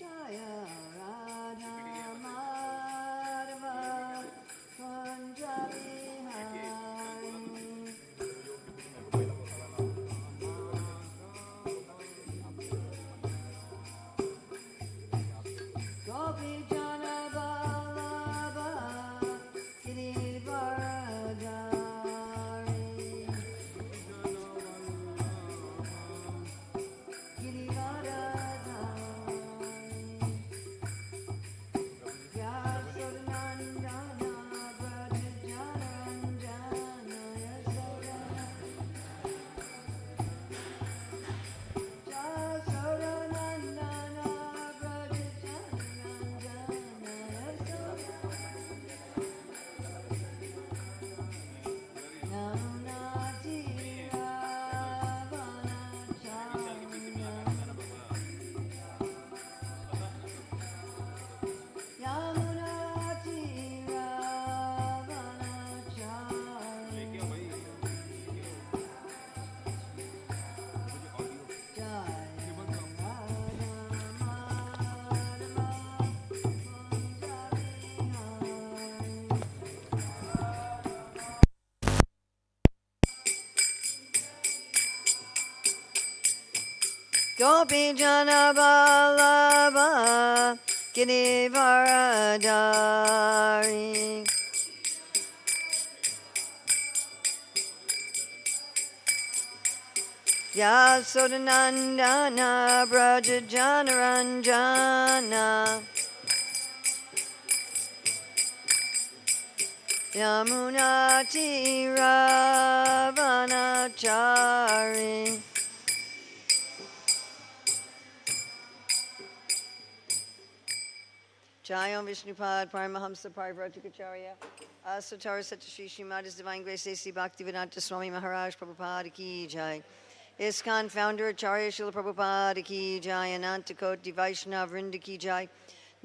Jaya Radha Madhava Kunjali Hari Gopi Jana Vallabha Girivaradhari Gopi Jana Vallabha Girivaradhari Yasodanandana Braja Janaranjana Yamuna Tiravanachari Jayam Vishnupad Paramahamsa Parivrajikacharya Asatara Satashri Srimad His Divine Grace A.C. Bhaktivedanta Swami Maharaj Prabhupada Ki Jai ISKCON Founder Acharya Śrīla Prabhupada Ki Jai Anantakoti Vaishnava Vrinda Ki Jai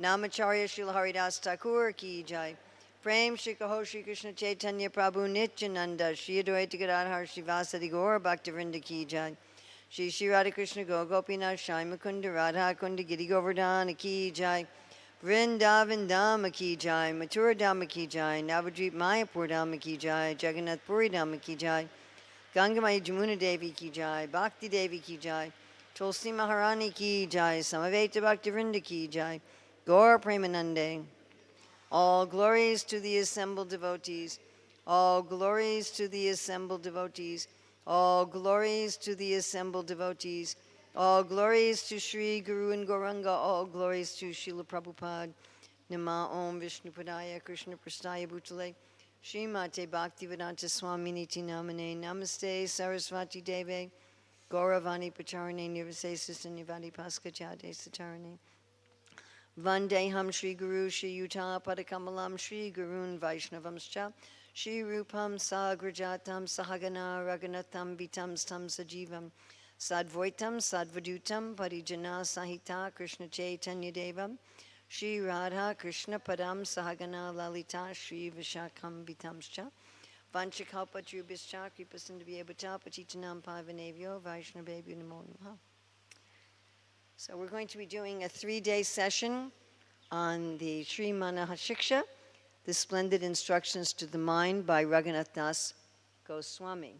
Namacharya Śrīla Haridas Thakur Ki Jai Prem Shri Kaho Shri Krishna Chaitanya Prabhu Nityananda Shri Advaita Gadadhar Srivasadi Gaura Bhakta Vrinda Ki Jai Shri Shri Radha Krishna Go Gopinath Shai Mukunda Radha Kunda Giri Govardhana Ki Jai Vrindavan Dhamma Ki Jai, Mathura Dhamma Ki Jai, Navadvip Mayapur Dhamma Ki Jai, Jagannath Puri Dhamma Ki Jai, Gangamai Jamuna Devi Ki Jai, Bhakti Devi Ki Jai, Tulsi Maharani Ki Jai, Samaveta Bhakti Vrinda Ki Jai, Gaur Premanande. All glories to the assembled devotees, all glories to the assembled devotees, all glories to the assembled devotees, all glories to Sri Guru and Gauranga, all glories to Srila Prabhupada. Nama Om Vishnupadaya Krishna Prastaya Bhutale Srimate Bhaktivedanta Swami Niti Namane Namaste Sarasvati Deve Gauravani Pacharane Nirvase Sista Nivadi Paskachade Satarane Vandeham Shri Guru Shri Yuta Padakamalam Shri Gurun Vaishnavamscha Shri Rupam Sagrajatam Sahagana Raghunatham Vitam Stam Sajivam Sadvoitam Sadvadutam Parijana Sahita Krishna Chaitanya Devam Shri Radha Krishna Padam Sahagana Lalita Shri Vishakam Vitamscha Vanchakalpa Trubhischa Kripasindhaviyabhata Patitanam Pavanavyo Vaishnavabhyo Namo Namaha. So we're going to be doing a 3-day session on the Sri Manah Shiksha, the Splendid Instructions to the Mind by Raghunātha Dāsa Goswāmī.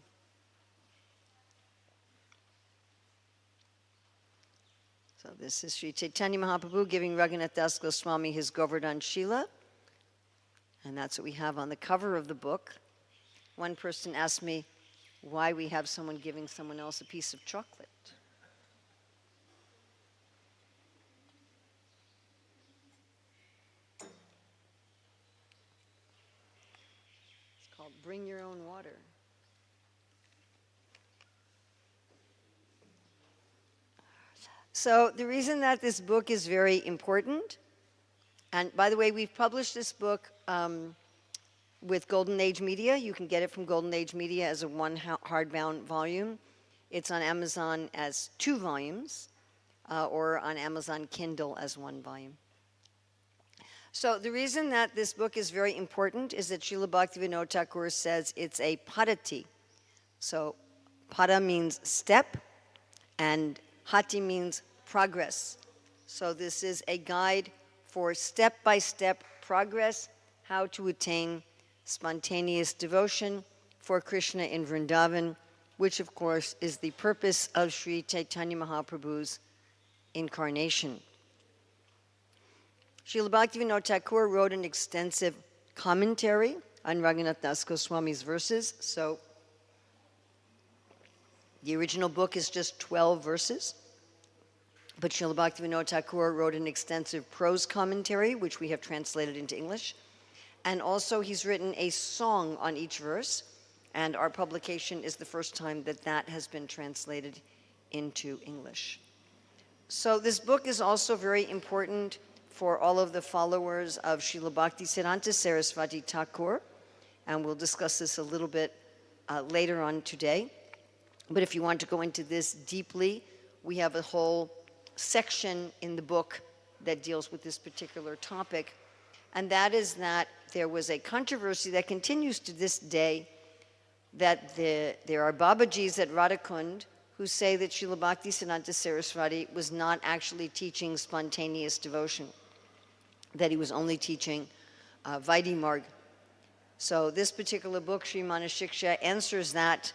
So this is Sri Chaitanya Mahaprabhu giving Raghunātha Dāsa Goswāmī his Govardhan Shila. And that's what we have on the cover of the book. One person asked me why we have someone giving someone else a piece of chocolate. It's called Bring Your Own Water. So the reason that this book is very important, and by the way, we've published this book with Golden Age Media. You can get it from Golden Age Media as a one hardbound volume. It's on Amazon as 2 volumes, or on Amazon Kindle as 1 volume. So the reason that this book is very important is that Srila Bhaktivinoda Thakur says it's a padati. So pada means step, and hati means progress. So this is a guide for step-by-step progress, how to attain spontaneous devotion for Krishna in Vrindavan, which of course is the purpose of Sri Chaitanya Mahaprabhu's incarnation. Śrīla Bhaktivinoda Thakur wrote an extensive commentary on Raghunātha Dāsa Goswāmī's verses. So the original book is just 12 verses, but Śrīla Bhaktivinoda Thakur wrote an extensive prose commentary, which we have translated into English. And also he's written a song on each verse, and our publication is the first time that that has been translated into English. So this book is also very important for all of the followers of Srila Bhaktisiddhanta Saraswati Thakur, and we'll discuss this a little bit later on today. But if you want to go into this deeply, we have a whole section in the book that deals with this particular topic, and that is that there was a controversy that continues to this day, that there are Babajis at Radhakund who say that Srila Bhaktisiddhanta Saraswati was not actually teaching spontaneous devotion, that he was only teaching Vaidhi Marg. So this particular book, Sri Manah Shiksha, answers that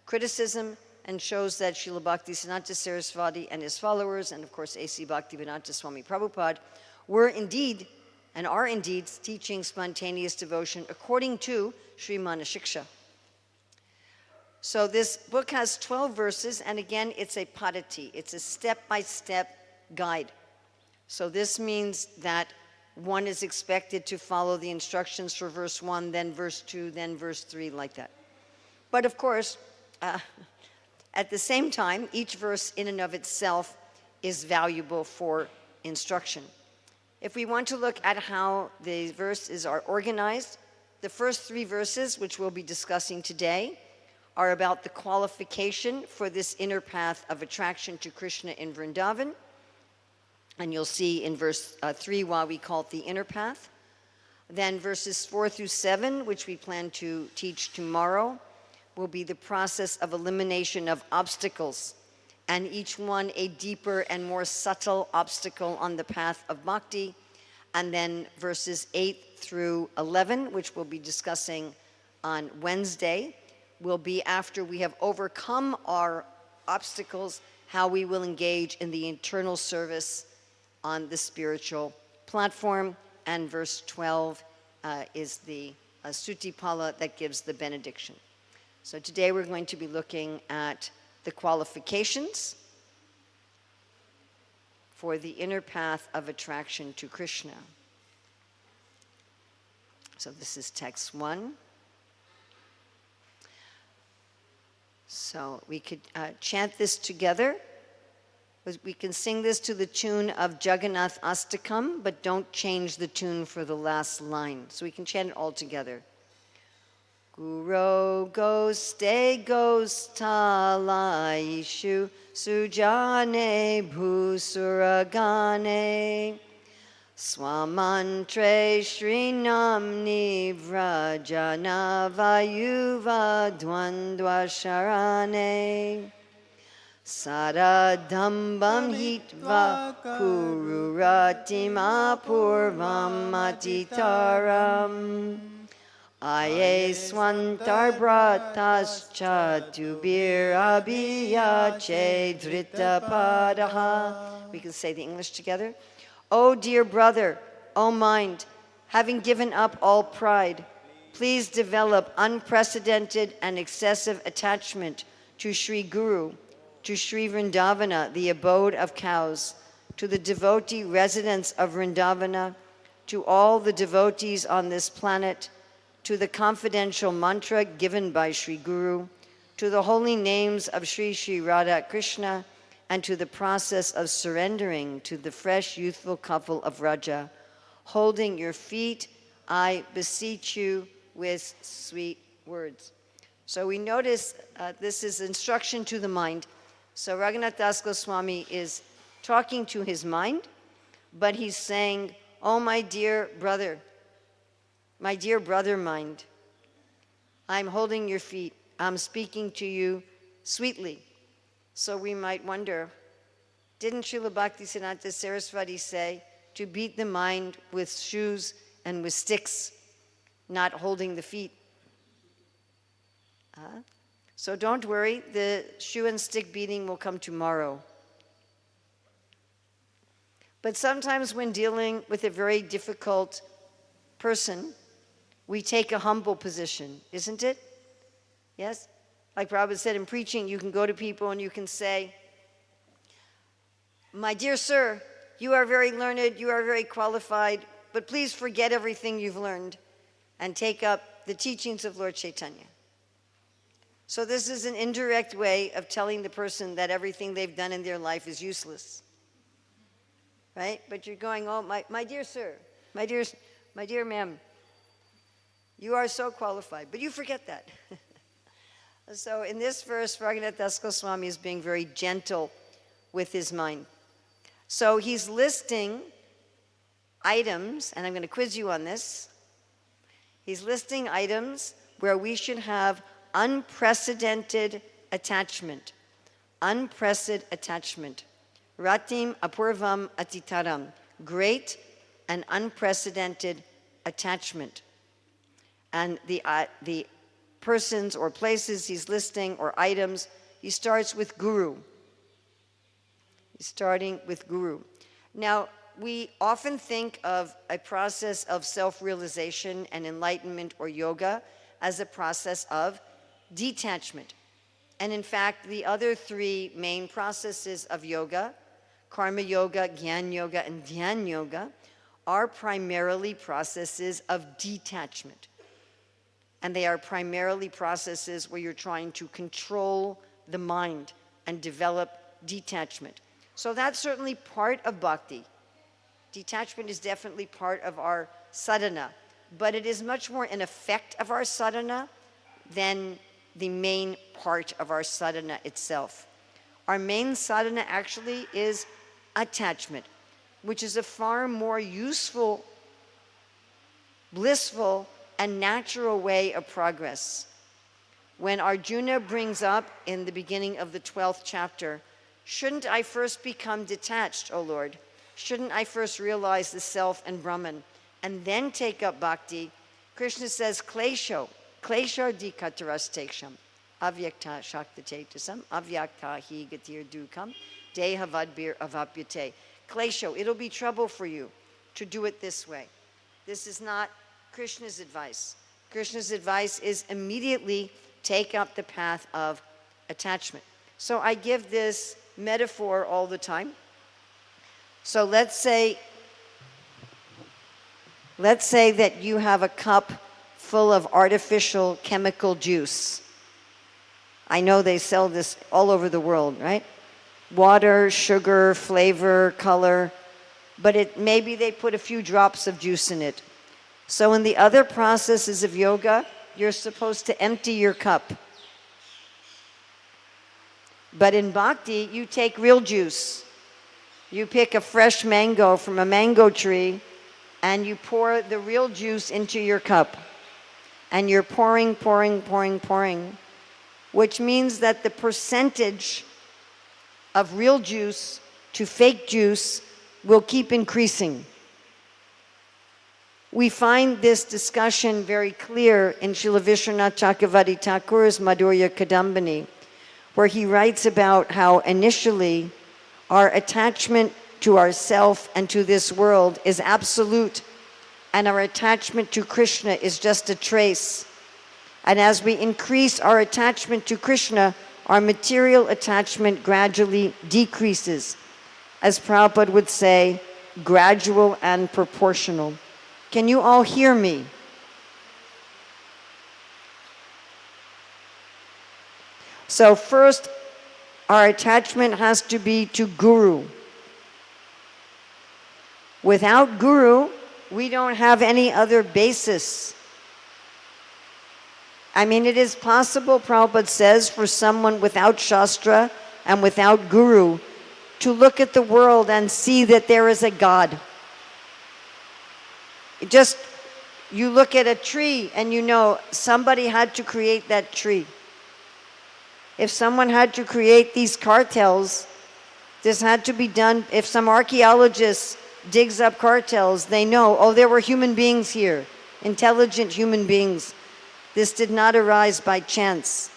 criticism and shows that Srila Bhaktisiddhanta Saraswati and his followers, and of course A.C. Bhaktivedanta Swami Prabhupada, were indeed and are indeed teaching spontaneous devotion according to Sri Manah Shiksha. So this book has 12 verses, and again, it's a padati. It's a step-by-step guide. So this means that one is expected to follow the instructions for verse 1, then verse 2, then verse 3, like that. But of course, at the same time, each verse in and of itself is valuable for instruction. If we want to look at how the verses are organized, the first 3 verses, which we'll be discussing today, are about the qualification for this inner path of attraction to Krishna in Vrindavan. And you'll see in verse 3 why we call it the inner path. Then verses 4 through 7, which we plan to teach tomorrow, will be the process of elimination of obstacles, and each one a deeper and more subtle obstacle on the path of bhakti. And then verses 8 through 11, which we'll be discussing on Wednesday, will be after we have overcome our obstacles, how we will engage in the internal service on the spiritual platform. And verse 12 is the Sutipala that gives the benediction. So today we're going to be looking at the qualifications for the inner path of attraction to Krishna. So this is text 1. So we could chant this together. We can sing this to the tune of Jagannath Astakam, but don't change the tune for the last line. So we can chant it all together. Guru goste gostalaishu sujane bhusuragane swamantre shrinam nivrajana vayuva dvandva sharane saradambam hitva kururatima purvam atitaram aye swantar bratascha tubir abiyache dritapadaha. We can say the English together. Oh dear brother, oh mind, having given up all pride, please develop unprecedented and excessive attachment to Sri Guru, to Sri Vrindavana, the abode of cows, to the devotee residents of Vrindavana, to all the devotees on this planet, to the confidential mantra given by Sri Guru, to the holy names of Sri Sri Radha Krishna, and to the process of surrendering to the fresh youthful couple of Raja. Holding your feet, I beseech you with sweet words. So we notice this is instruction to the mind. So Raghunātha Dāsa Goswāmī is talking to his mind, but he's saying, oh my dear brother mind, I'm holding your feet. I'm speaking to you sweetly. So we might wonder, Didn't Śrīla Bhaktisiddhanta Saraswati say to beat the mind with shoes and with sticks, not holding the feet? So don't worry, the shoe and stick beating will come tomorrow. But sometimes when dealing with a very difficult person, we take a humble position, isn't it? Yes? Like Prabhupada said in preaching, you can go to people and you can say, my dear sir, you are very learned, you are very qualified, but please forget everything you've learned and take up the teachings of Lord Chaitanya. So this is an indirect way of telling the person that everything they've done in their life is useless. Right? But you're going, oh, my dear sir, my dear ma'am, you are so qualified, but you forget that. So in this verse, Raghunātha Dāsa Goswāmī is being very gentle with his mind. So he's listing items, and I'm going to quiz you on this. He's listing items where we should have unprecedented attachment. Unprecedented attachment. Ratim apurvam atitaram. Great and unprecedented attachment. And the persons or places he's listing or items, he starts with guru. He's starting with guru. Now, we often think of a process of self-realization and enlightenment or yoga as a process of detachment. And in fact, the other three main processes of yoga, karma yoga, jnana yoga, and dhyana yoga, are primarily processes of detachment. And they are primarily processes where you're trying to control the mind and develop detachment. So that's certainly part of bhakti. Detachment is definitely part of our sadhana, but it is much more an effect of our sadhana than the main part of our sadhana itself. Our main sadhana actually is attachment, which is a far more useful, blissful, and natural way of progress. When Arjuna brings up in the beginning of the 12th chapter, shouldn't I first become detached, O Lord? Shouldn't I first realize the self and Brahman and then take up bhakti? Krishna says, klesho dikatarasteksham, avyakta shaktatetasam, avyakta hi gatir dukam, dehavadbir avapyate. Klesho, it'll be trouble for you to do it this way. This is not Krishna's advice. Krishna's advice is immediately take up the path of attachment. So I give this metaphor all the time. So let's say that you have a cup full of artificial chemical juice. I know they sell this all over the world, right? Water, sugar, flavor, color, but maybe they put a few drops of juice in it. So in the other processes of yoga, you're supposed to empty your cup. But in bhakti, you take real juice. You pick a fresh mango from a mango tree and you pour the real juice into your cup. And you're pouring, which means that the percentage of real juice to fake juice will keep increasing. We find this discussion very clear in Srila Vishwanath Chakravarti Thakur's Madhurya Kadambini, where he writes about how initially our attachment to ourself and to this world is absolute, and our attachment to Krishna is just a trace. And as we increase our attachment to Krishna, our material attachment gradually decreases. As Prabhupada would say, gradual and proportional. Can you all hear me? So first, our attachment has to be to Guru. Without Guru, we don't have any other basis. I mean, it is possible, Prabhupada says, for someone without Shastra and without Guru to look at the world and see that there is a God. You look at a tree and you know somebody had to create that tree. If someone had to create these cartels, This had to be done. If some archaeologist digs up cartels, they know, oh, there were human beings here, intelligent human beings. This did not arise by chance.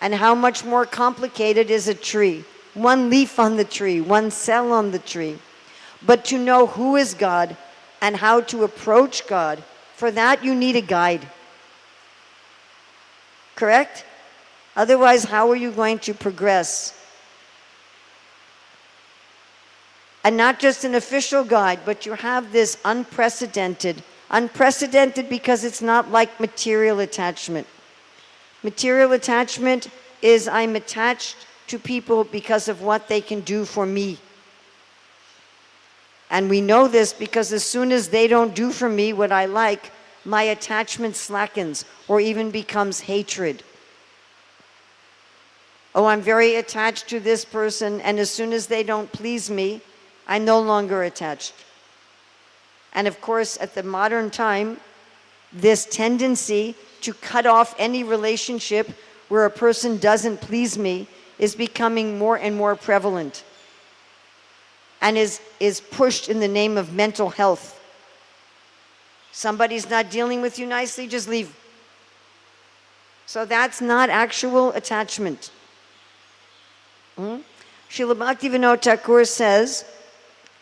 And how much more complicated is a tree? One leaf on the tree, one cell on the tree. But to know who is God and how to approach God, for that you need a guide. Correct? Otherwise, how are you going to progress? And not just an official guide, but you have this unprecedented because it's not like material attachment. Material attachment is I'm attached to people because of what they can do for me. And we know this because as soon as they don't do for me what I like, my attachment slackens or even becomes hatred. Oh, I'm very attached to this person, and as soon as they don't please me, I'm no longer attached. And of course, at the modern time, this tendency to cut off any relationship where a person doesn't please me is becoming more and more prevalent and is pushed in the name of mental health. Somebody's not dealing with you nicely, just leave. So that's not actual attachment. Srila Bhaktivinoda Thakur says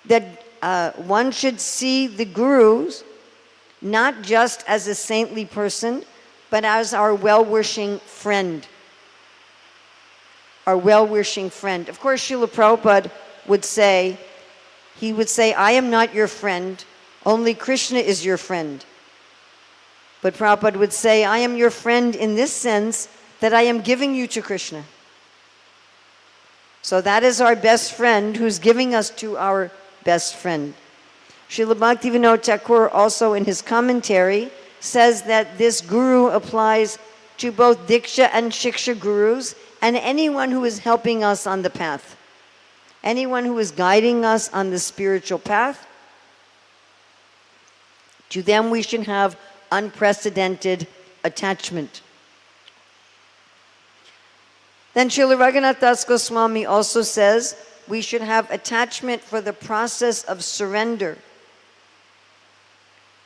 that one should see the gurus not just as a saintly person, but as our well-wishing friend. Our well-wishing friend. Of course, Srila Prabhupada would say, I am not your friend, only Krishna is your friend. But Prabhupada would say, I am your friend in this sense that I am giving you to Krishna. So that is our best friend who's giving us to our best friend. Srila Bhaktivinoda Thakur also in his commentary says that this guru applies to both Diksha and Shiksha gurus and anyone who is helping us on the path. Anyone who is guiding us on the spiritual path, to them we should have unprecedented attachment. Then Śrīla Raghunātha Dāsa Goswāmī also says we should have attachment for the process of surrender.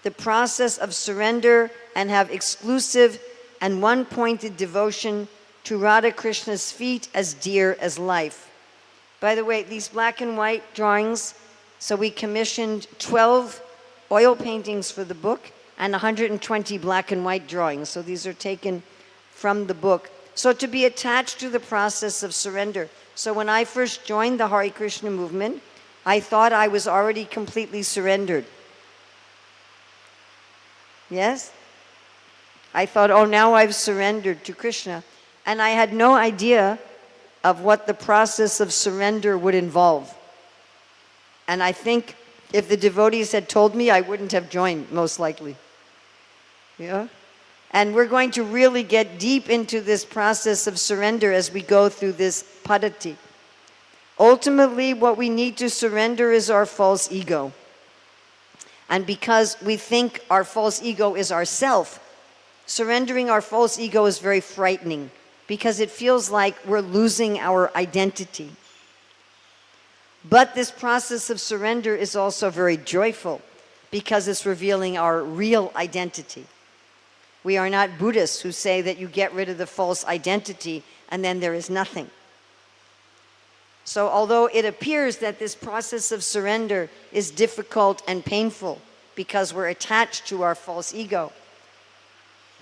The process of surrender, and have exclusive and one-pointed devotion to Radha Krishna's feet as dear as life. By the way, these black and white drawings, so we commissioned 12 oil paintings for the book and 120 black and white drawings. So these are taken from the book. So to be attached to the process of surrender. So when I first joined the Hare Krishna movement, I thought I was already completely surrendered. Yes? I thought, oh, now I've surrendered to Krishna. And I had no idea of what the process of surrender would involve. And I think if the devotees had told me, I wouldn't have joined, most likely. Yeah? And we're going to really get deep into this process of surrender as we go through this padati. Ultimately, what we need to surrender is our false ego. And because we think our false ego is ourself, surrendering our false ego is very frightening because it feels like we're losing our identity. But this process of surrender is also very joyful because it's revealing our real identity. We are not Buddhists who say that you get rid of the false identity and then there is nothing. So although it appears that this process of surrender is difficult and painful because we're attached to our false ego,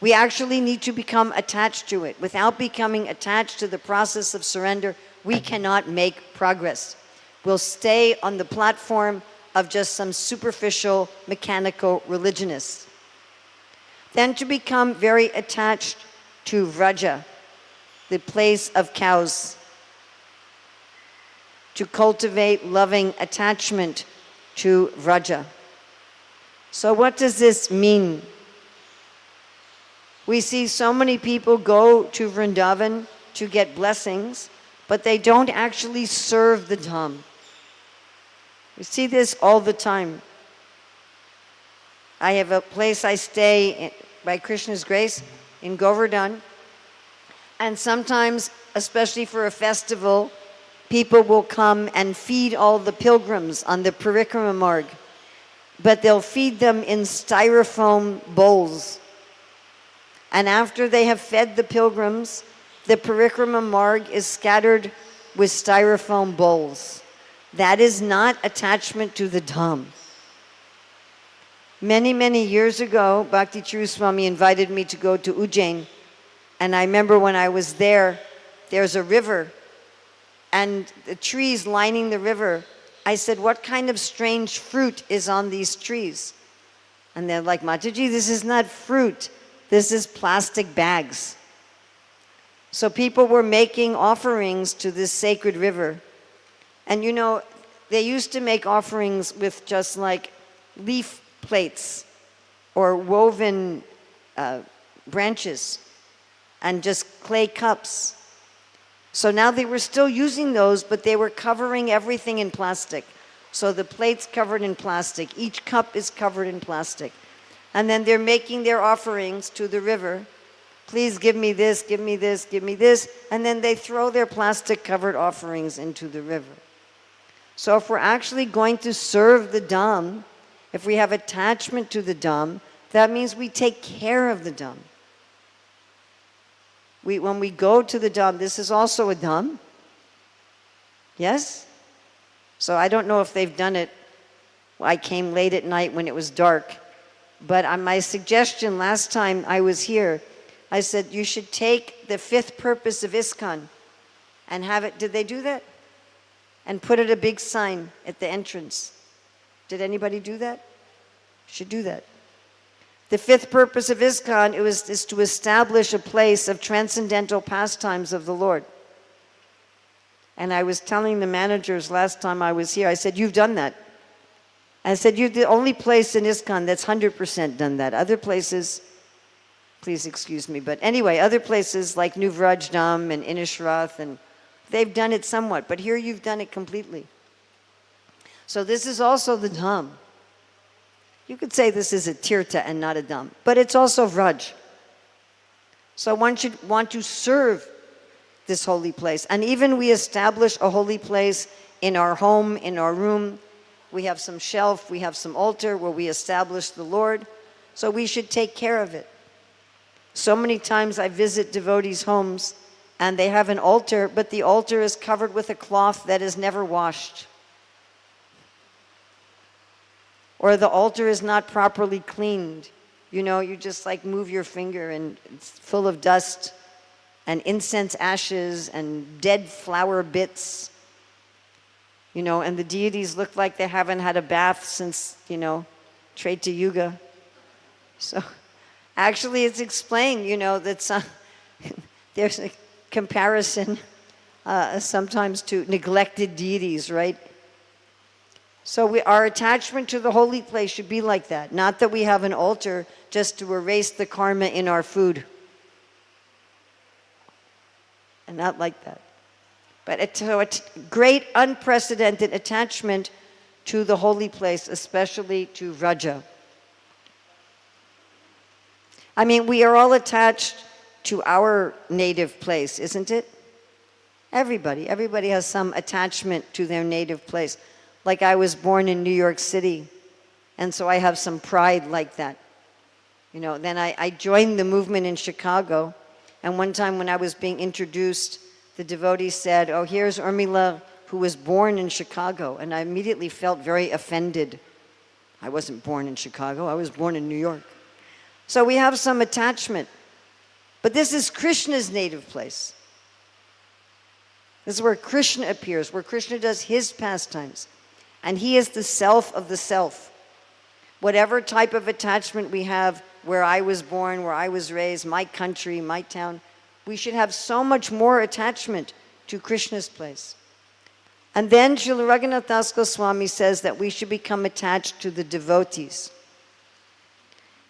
we actually need to become attached to it. Without becoming attached to the process of surrender, we cannot make progress. We'll stay on the platform of just some superficial, mechanical religionists. Then to become very attached to Vraja, the place of cows. To cultivate loving attachment to Vraja. So what does this mean? We see so many people go to Vrindavan to get blessings, but they don't actually serve the Dham. We see this all the time. I have a place I stay by Krishna's grace in Govardhan, and sometimes, especially for a festival, people will come and feed all the pilgrims on the Parikrama Marg, but they'll feed them in styrofoam bowls. And after they have fed the pilgrims, the Parikrama Marg is scattered with styrofoam bowls. That is not attachment to the Dham. Many, many years ago, Bhakti Swami invited me to go to Ujjain. And I remember when I was there, there's a river, and the trees lining the river. I said, what kind of strange fruit is on these trees? And they're like, Mataji, this is not fruit. This is plastic bags. So people were making offerings to this sacred river. And you know, they used to make offerings with just like leaf plates or woven branches and just clay cups. So now they were still using those, but they were covering everything in plastic. So the plate's covered in plastic. Each cup is covered in plastic. And then they're making their offerings to the river. Please give me this, give me this, give me this. And then they throw their plastic-covered offerings into the river. So if we're actually going to serve the Dham, if we have attachment to the Dham, that means we take care of the Dham. When we go to the Dham, this is also a Dham. Yes? So I don't know if they've done it. I came late at night when it was dark. But on my suggestion last time I was here, I said you should take the fifth purpose of ISKCON and have it, did they do that? And put it a big sign at the entrance. Did anybody do that? Should do that. The fifth purpose of ISKCON is to establish a place of transcendental pastimes of the Lord. And I was telling the managers last time I was here, I said, you've done that. I said, you're the only place in ISKCON that's 100% done that. Other places, please excuse me, but anyway, other places like New Vrajdam and Inishrath, and they've done it somewhat, but here you've done it completely. So this is also the Dham. You could say this is a Tirtha and not a Dham, but it's also Vraj. So one should want to serve this holy place. And even we establish a holy place in our home, in our room. We have some shelf, we have some altar where we establish the Lord. So we should take care of it. So many times I visit devotees' homes and they have an altar, but the altar is covered with a cloth that is never washed. Or the altar is not properly cleaned. You know, you just like move your finger and it's full of dust and incense ashes and dead flower bits. You know, and the deities look like they haven't had a bath since, you know, Treta Yuga. So actually it's explained, you know, that there's a comparison sometimes to neglected deities, right? So our attachment to the holy place should be like that. Not that we have an altar just to erase the karma in our food. And not like that. But it's a great unprecedented attachment to the holy place, especially to Vraja. I mean, we are all attached to our native place, isn't it? Everybody has some attachment to their native place. Like I was born in New York City, and so I have some pride like that. You know, then I joined the movement in Chicago, and one time when I was being introduced, the devotee said, oh, here's Urmila, who was born in Chicago, and I immediately felt very offended. I wasn't born in Chicago, I was born in New York. So we have some attachment. But this is Krishna's native place. This is where Krishna appears, where Krishna does his pastimes. And he is the self of the self. Whatever type of attachment we have, where I was born, where I was raised, my country, my town, we should have so much more attachment to Krishna's place. And then Śrīla Raghunātha Dāsa Goswāmī says that we should become attached to the devotees.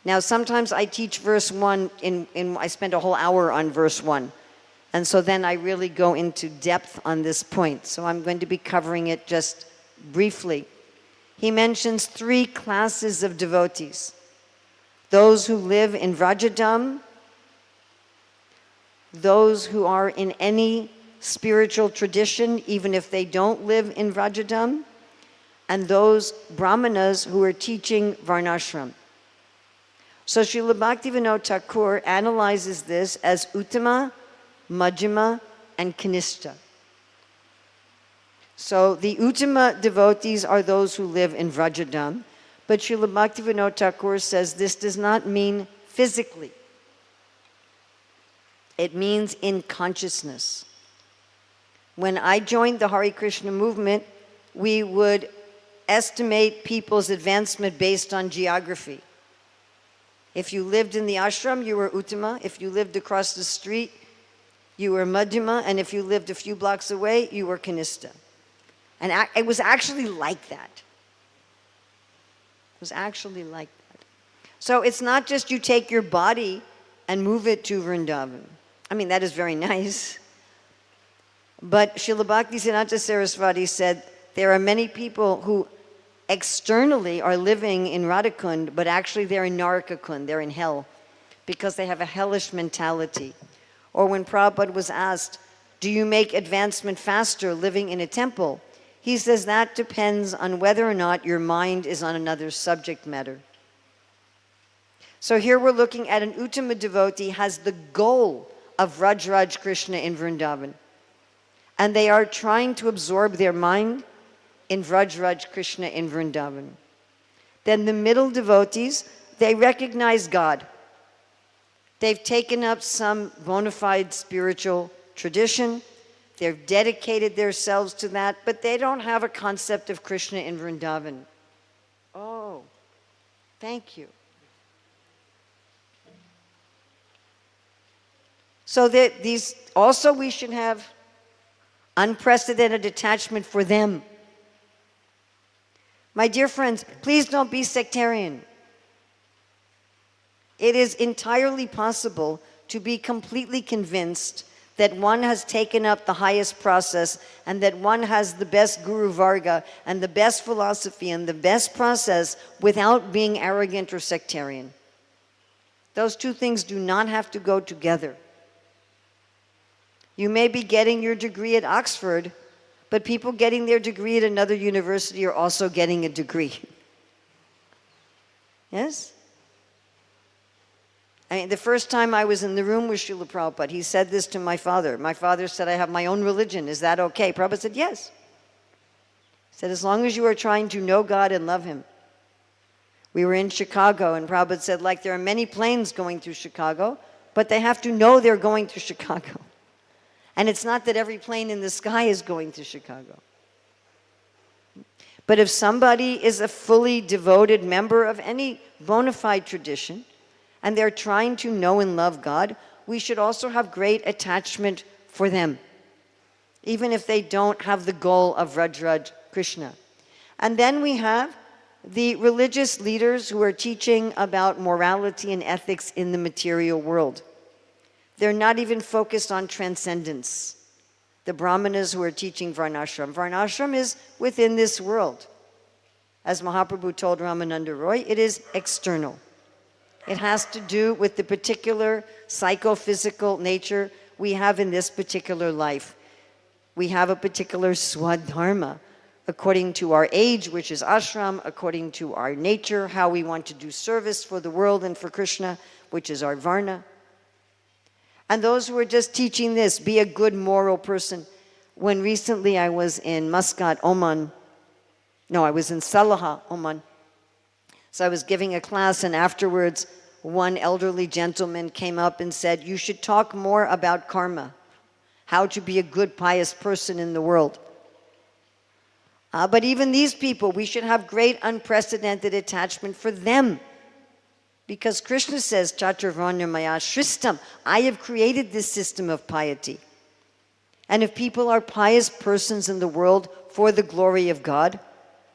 Now, sometimes I teach verse 1, I spend a whole hour on verse 1. And so then I really go into depth on this point. So I'm going to be covering it just briefly. He mentions 3 classes of devotees. Those who live in Vrajadam, those who are in any spiritual tradition, even if they don't live in Vrajadam, and those brahmanas who are teaching Varnashram. So Śrīla Bhaktivinoda Thakur analyzes this as Uttama, Majjhima, and Kanishta. So the Uttama devotees are those who live in Vrajadam, but Śrīla Bhaktivinoda Thakur says this does not mean physically. It means in consciousness. When I joined the Hare Krishna movement, we would estimate people's advancement based on geography. If you lived in the ashram, you were Uttama. If you lived across the street, you were Madhyama. And if you lived a few blocks away, you were Kanishta. And it was actually like that. It was actually like that. So it's not just you take your body and move it to Vrindavan. I mean, that is very nice. But Srila Bhaktisiddhanta Saraswati said, there are many people who externally are living in Radhakund, but actually they're in Narakakund, they're in hell, because they have a hellish mentality. Or when Prabhupada was asked, do you make advancement faster living in a temple? He says that depends on whether or not your mind is on another subject matter. So here we're looking at an Uttama devotee has the goal of Vraj Krishna in Vrindavan. And they are trying to absorb their mind in Vraj Krishna in Vrindavan. Then the middle devotees, they recognize God. They've taken up some bona fide spiritual tradition. They've dedicated themselves to that, but they don't have a concept of Krishna in Vrindavan. Oh, thank you. So that these also we should have unprecedented attachment for them. My dear friends, please don't be sectarian. It is entirely possible to be completely convinced that one has taken up the highest process and that one has the best Guru Varga and the best philosophy and the best process without being arrogant or sectarian. Those two things do not have to go together. You may be getting your degree at Oxford, but people getting their degree at another university are also getting a degree. Yes? I mean, the first time I was in the room with Srila Prabhupada, he said this to my father. My father said, I have my own religion. Is that okay? Prabhupada said, yes. He said, as long as you are trying to know God and love Him. We were in Chicago, and Prabhupada said, like, there are many planes going through Chicago, but they have to know they're going to Chicago. And it's not that every plane in the sky is going to Chicago. But if somebody is a fully devoted member of any bona fide tradition, and they're trying to know and love God, we should also have great attachment for them, even if they don't have the goal of Vraj Krishna. And then we have the religious leaders who are teaching about morality and ethics in the material world. They're not even focused on transcendence. The brahmanas who are teaching Varnashram. Varnashram is within this world. As Mahaprabhu told Ramananda Roy, it is external. It has to do with the particular psychophysical nature we have in this particular life. We have a particular swadharma, according to our age, which is ashram, according to our nature, how we want to do service for the world and for Krishna, which is our varna. And those who are just teaching this, be a good moral person. When recently I was in Muscat, Oman. No, I was in Salaha, Oman. So I was giving a class, and afterwards, one elderly gentleman came up and said, you should talk more about karma, how to be a good, pious person in the world. But even these people, we should have great, unprecedented attachment for them. Because Krishna says, Chaturvarna Maya Shristam, I have created this system of piety. And if people are pious persons in the world for the glory of God,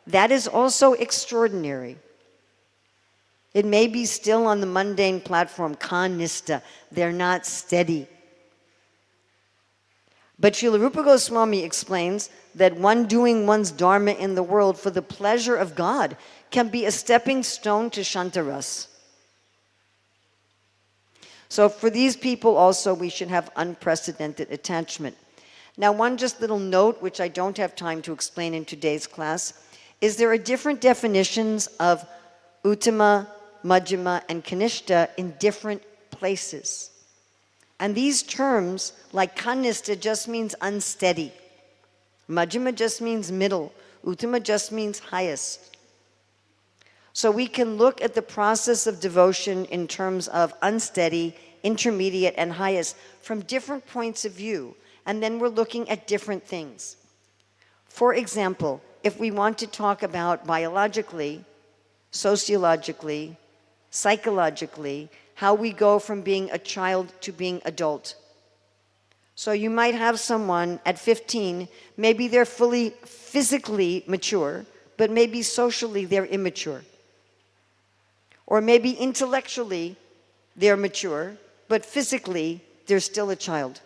that is also extraordinary. It may be still on the mundane platform, kanista, they're not steady. But Śrīla Rupa Goswāmī explains that one doing one's dharma in the world for the pleasure of God can be a stepping stone to Shantaras. So for these people also, we should have unprecedented attachment. Now, one just little note, which I don't have time to explain in today's class, is there are different definitions of Uttama, Madhyama, and Kanishta in different places. And these terms, like Kanishta, just means unsteady. Madhyama just means middle. Uttama just means highest. So we can look at the process of devotion in terms of unsteady, intermediate, and highest from different points of view. And then we're looking at different things. For example, if we want to talk about biologically, sociologically, psychologically, how we go from being a child to being adult. So you might have someone at 15, maybe they're fully physically mature, but maybe socially they're immature. Or maybe intellectually they're mature, but physically they're still a child.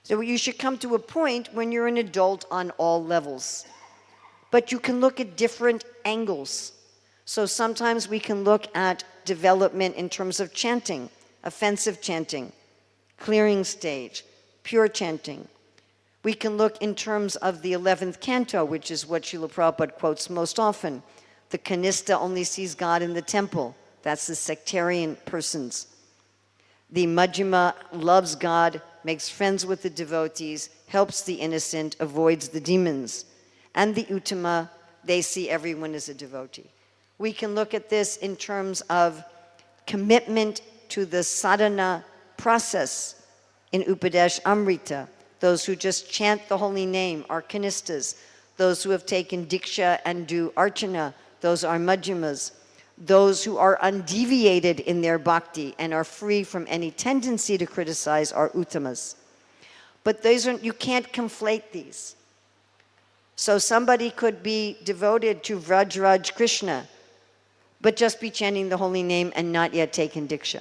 So you should come to a point when you're an adult on all levels. But you can look at different angles. So sometimes we can look at development in terms of chanting, offensive chanting, clearing stage, pure chanting. We can look in terms of the 11th canto, which is what Śrīla Prabhupada quotes most often. The Kanishta only sees God in the temple. That's the sectarian persons. The Madhyama loves God, makes friends with the devotees, helps the innocent, avoids the demons. And the Uttama, they see everyone as a devotee. We can look at this in terms of commitment to the sadhana process in Upadesh Amrita. Those who just chant the holy name are Kanishtas. Those who have taken Diksha and do Archana, those are Madhyamas. Those who are undeviated in their bhakti and are free from any tendency to criticize are Uttamas. But you can't conflate these. So somebody could be devoted to Vrajraj Krishna, but just be chanting the holy name and not yet taken Diksha.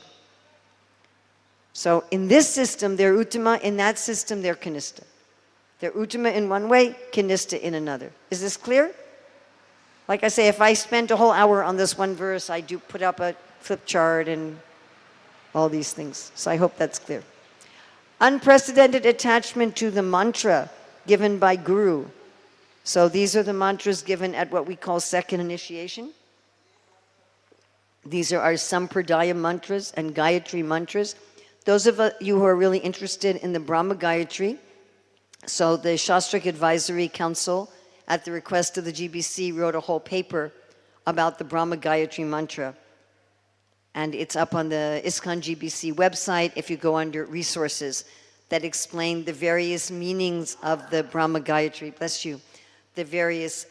So in this system, they're Uttama. In that system, they're Kanishta. They're Uttama in one way, Kanishta in another. Is this clear? Like I say, if I spent a whole hour on this one verse, I do put up a flip chart and all these things. So I hope that's clear. Unprecedented attachment to the mantra given by Guru. So these are the mantras given at what we call second initiation. These are our Sampradaya mantras and Gayatri mantras. Those of you who are really interested in the Brahma Gayatri, so the Shastric Advisory Council, at the request of the GBC, wrote a whole paper about the Brahma Gayatri mantra. And it's up on the ISKCON GBC website if you go under resources that explain the various meanings of the Brahma Gayatri, bless you, the various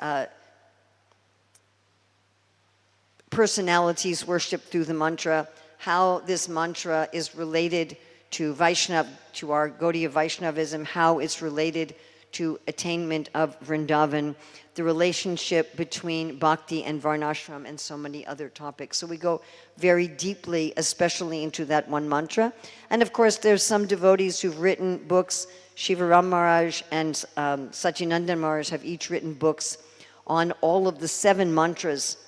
personalities worshipped through the mantra, how this mantra is related to Vaishnava, to our Gaudiya Vaishnavism, how it's related to attainment of Vrindavan, the relationship between Bhakti and Varnashram, and so many other topics. So we go very deeply, especially into that one mantra. And of course, there's some devotees who've written books. Shivaram Maharaj and Satyananda Maharaj have each written books on all of the 7 mantras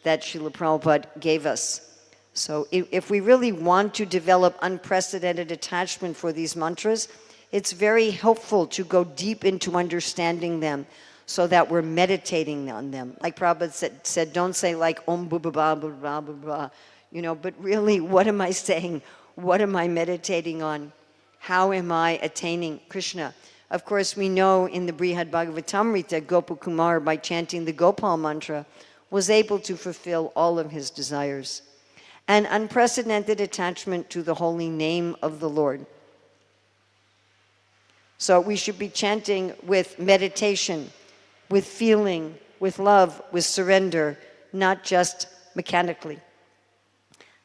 that Śrīla Prabhupada gave us. So if we really want to develop unprecedented attachment for these mantras, it's very helpful to go deep into understanding them so that we're meditating on them. Like Prabhupada said, don't say like Om Blah Blah Blah Blah Blah Blah, you know, but really, what am I saying? What am I meditating on? How am I attaining Krishna? Of course, we know in the Brihad Bhagavatamrita, Gopakumar, by chanting the Gopal mantra, was able to fulfill all of his desires. An unprecedented attachment to the holy name of the Lord. So we should be chanting with meditation, with feeling, with love, with surrender, not just mechanically,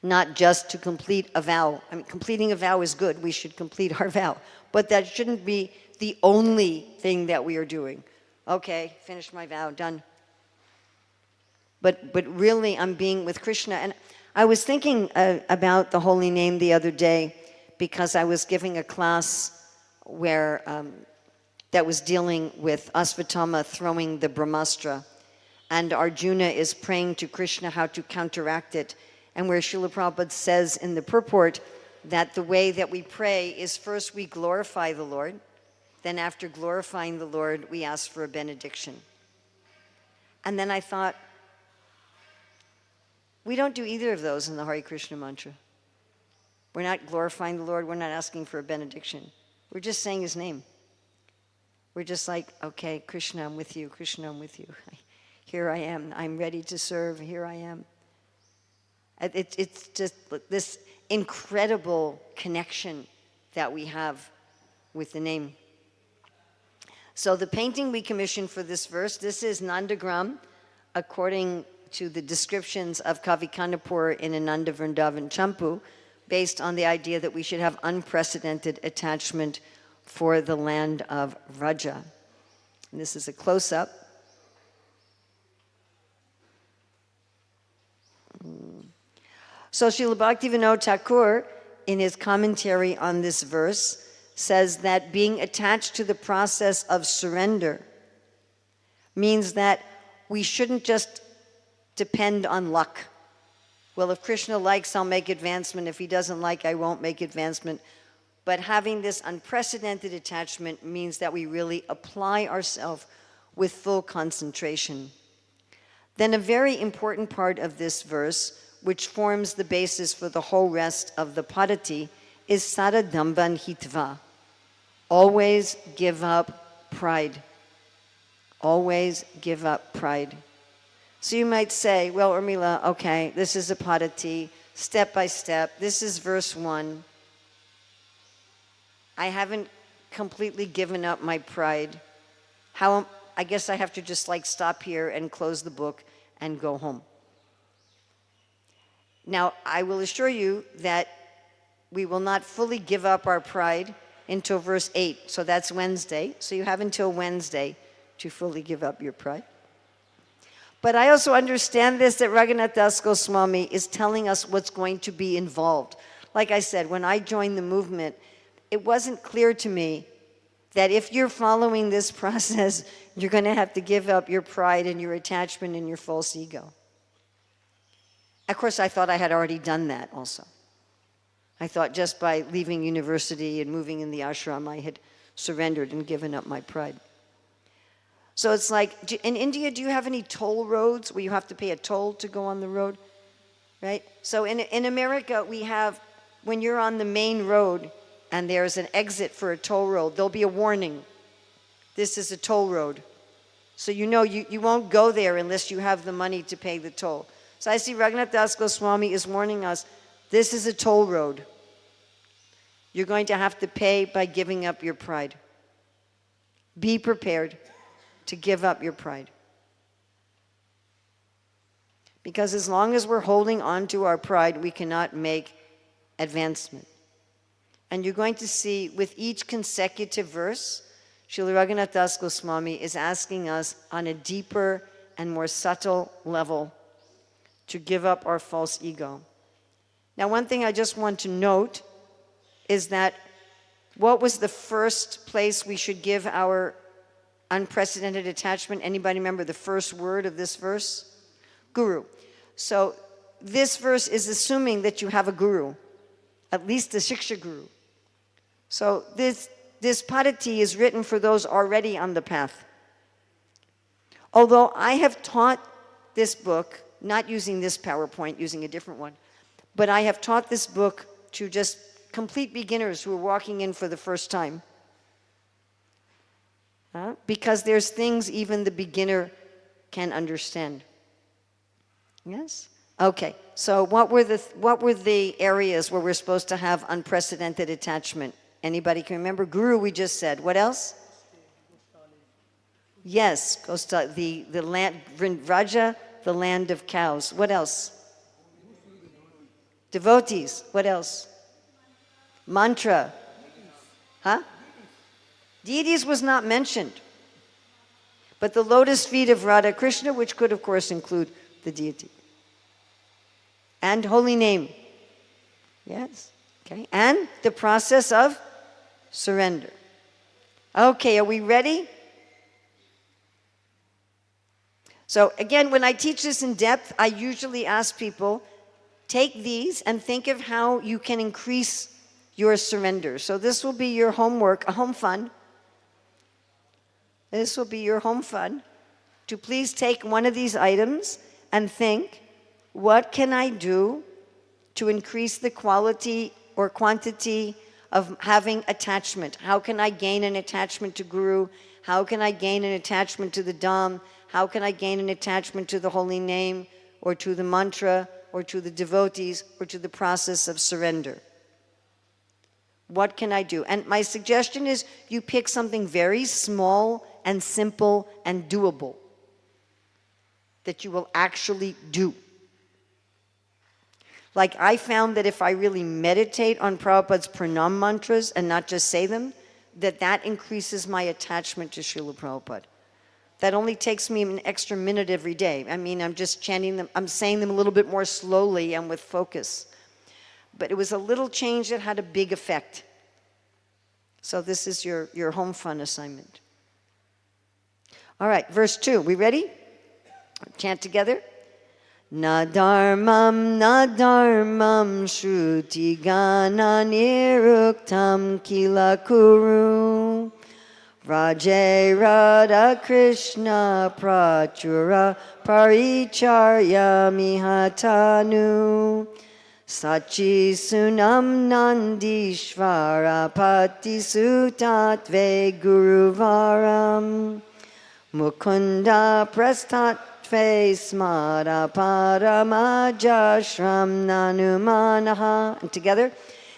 not just to complete a vow. I mean, completing a vow is good. We should complete our vow. But that shouldn't be the only thing that we are doing. Okay, finished my vow, done. But really, I'm being with Krishna. And I was thinking about the holy name the other day because I was giving a class where that was dealing with Asvatthama throwing the Brahmastra, and Arjuna is praying to Krishna how to counteract it, and where Śrīla Prabhupada says in the purport that the way that we pray is first we glorify the Lord, then after glorifying the Lord, we ask for a benediction. And then I thought, we don't do either of those in the Hare Krishna mantra. We're not glorifying the Lord, we're not asking for a benediction. We're just saying his name. We're just like, okay, Krishna, I'm with you. Krishna, I'm with you. Here I am. I'm ready to serve. Here I am. It's just this incredible connection that we have with the name. So the painting we commissioned for this verse, this is Nandagram, according to the descriptions of Kavi Kanapur in Ananda Vrindavan Champu, based on the idea that we should have unprecedented attachment for the land of Vraja. And this is a close-up. So Śrīla Bhaktivinoda Thakur, in his commentary on this verse, says that being attached to the process of surrender means that we shouldn't just depend on luck. Well, if Krishna likes, I'll make advancement. If he doesn't like, I won't make advancement. But having this unprecedented attachment means that we really apply ourselves with full concentration. Then a very important part of this verse, which forms the basis for the whole rest of the padati, is saradamban hitva. Always give up pride. Always give up pride. So you might say, well, Urmila, okay, this is a padati, step by step. This is verse 1. I haven't completely given up my pride. I guess I have to just like stop here and close the book and go home. Now, I will assure you that we will not fully give up our pride until verse 8. So that's Wednesday. So you have until Wednesday to fully give up your pride. But I also understand this, that Raghunātha Dāsa Goswāmī is telling us what's going to be involved. Like I said, when I joined the movement, it wasn't clear to me that if you're following this process, you're going to have to give up your pride and your attachment and your false ego. Of course, I thought I had already done that also. I thought just by leaving university and moving in the ashram, I had surrendered and given up my pride. So it's like, in India, do you have any toll roads where you have to pay a toll to go on the road? Right? So in America, we have, when you're on the main road and there's an exit for a toll road, there'll be a warning. This is a toll road. So you know you won't go there unless you have the money to pay the toll. So I see Raghunātha Dāsa Goswāmī is warning us, this is a toll road. You're going to have to pay by giving up your pride. Be prepared to give up your pride. Because as long as we're holding on to our pride, we cannot make advancement. And you're going to see with each consecutive verse, Śrīla Raghunātha Dāsa Goswāmī is asking us on a deeper and more subtle level to give up our false ego. Now, one thing I just want to note is that what was the first place we should give our unprecedented attachment? Anybody remember the first word of this verse? Guru. So this verse is assuming that you have a guru, at least a Shiksha guru. So this padati is written for those already on the path. Although I have taught this book, not using this PowerPoint, using a different one, but I have taught this book to just complete beginners who are walking in for the first time. Because there's things even the beginner can understand. Yes? Okay, so what were the areas where we're supposed to have unprecedented attachment? Anybody can remember? Guru, we just said. What else? Yes, the land, Vraja, the land of cows. What else? Devotees. What else? Mantra. Huh? Deities was not mentioned. But the lotus feet of Radha Krishna, which could, of course, include the deity. And holy name. Yes. Okay. And the process of surrender. Okay, are we ready? So again, when I teach this in depth, I usually ask people, take these and think of how you can increase your surrender. So this will be your homework, a home fun. this will be your home fun, to please take one of these items and think, what can I do to increase the quality or quantity of having attachment? How can I gain an attachment to Guru? How can I gain an attachment to the Dham? How can I gain an attachment to the holy name, or to the mantra, or to the devotees, or to the process of surrender? What can I do? And my suggestion is you pick something very small and simple and doable that you will actually do. Like, I found that if I really meditate on Prabhupada's pranam mantras and not just say them, that increases my attachment to Srila Prabhupada. That only takes me an extra minute every day. I mean, I'm just chanting them, I'm saying them a little bit more slowly and with focus. But it was a little change that had a big effect. So this is your home fun assignment. All right, verse 2, we ready? Chant together. Na dharmam shruti gana niruktam kila kuru Raje Radha Krishna Prachura Paricharya Mihatanu Sachi Sunam Nandishvara Pati Sutatve Guruvaram Mukunda Prastatve Smara Paramajashram Nanumanaha. And together,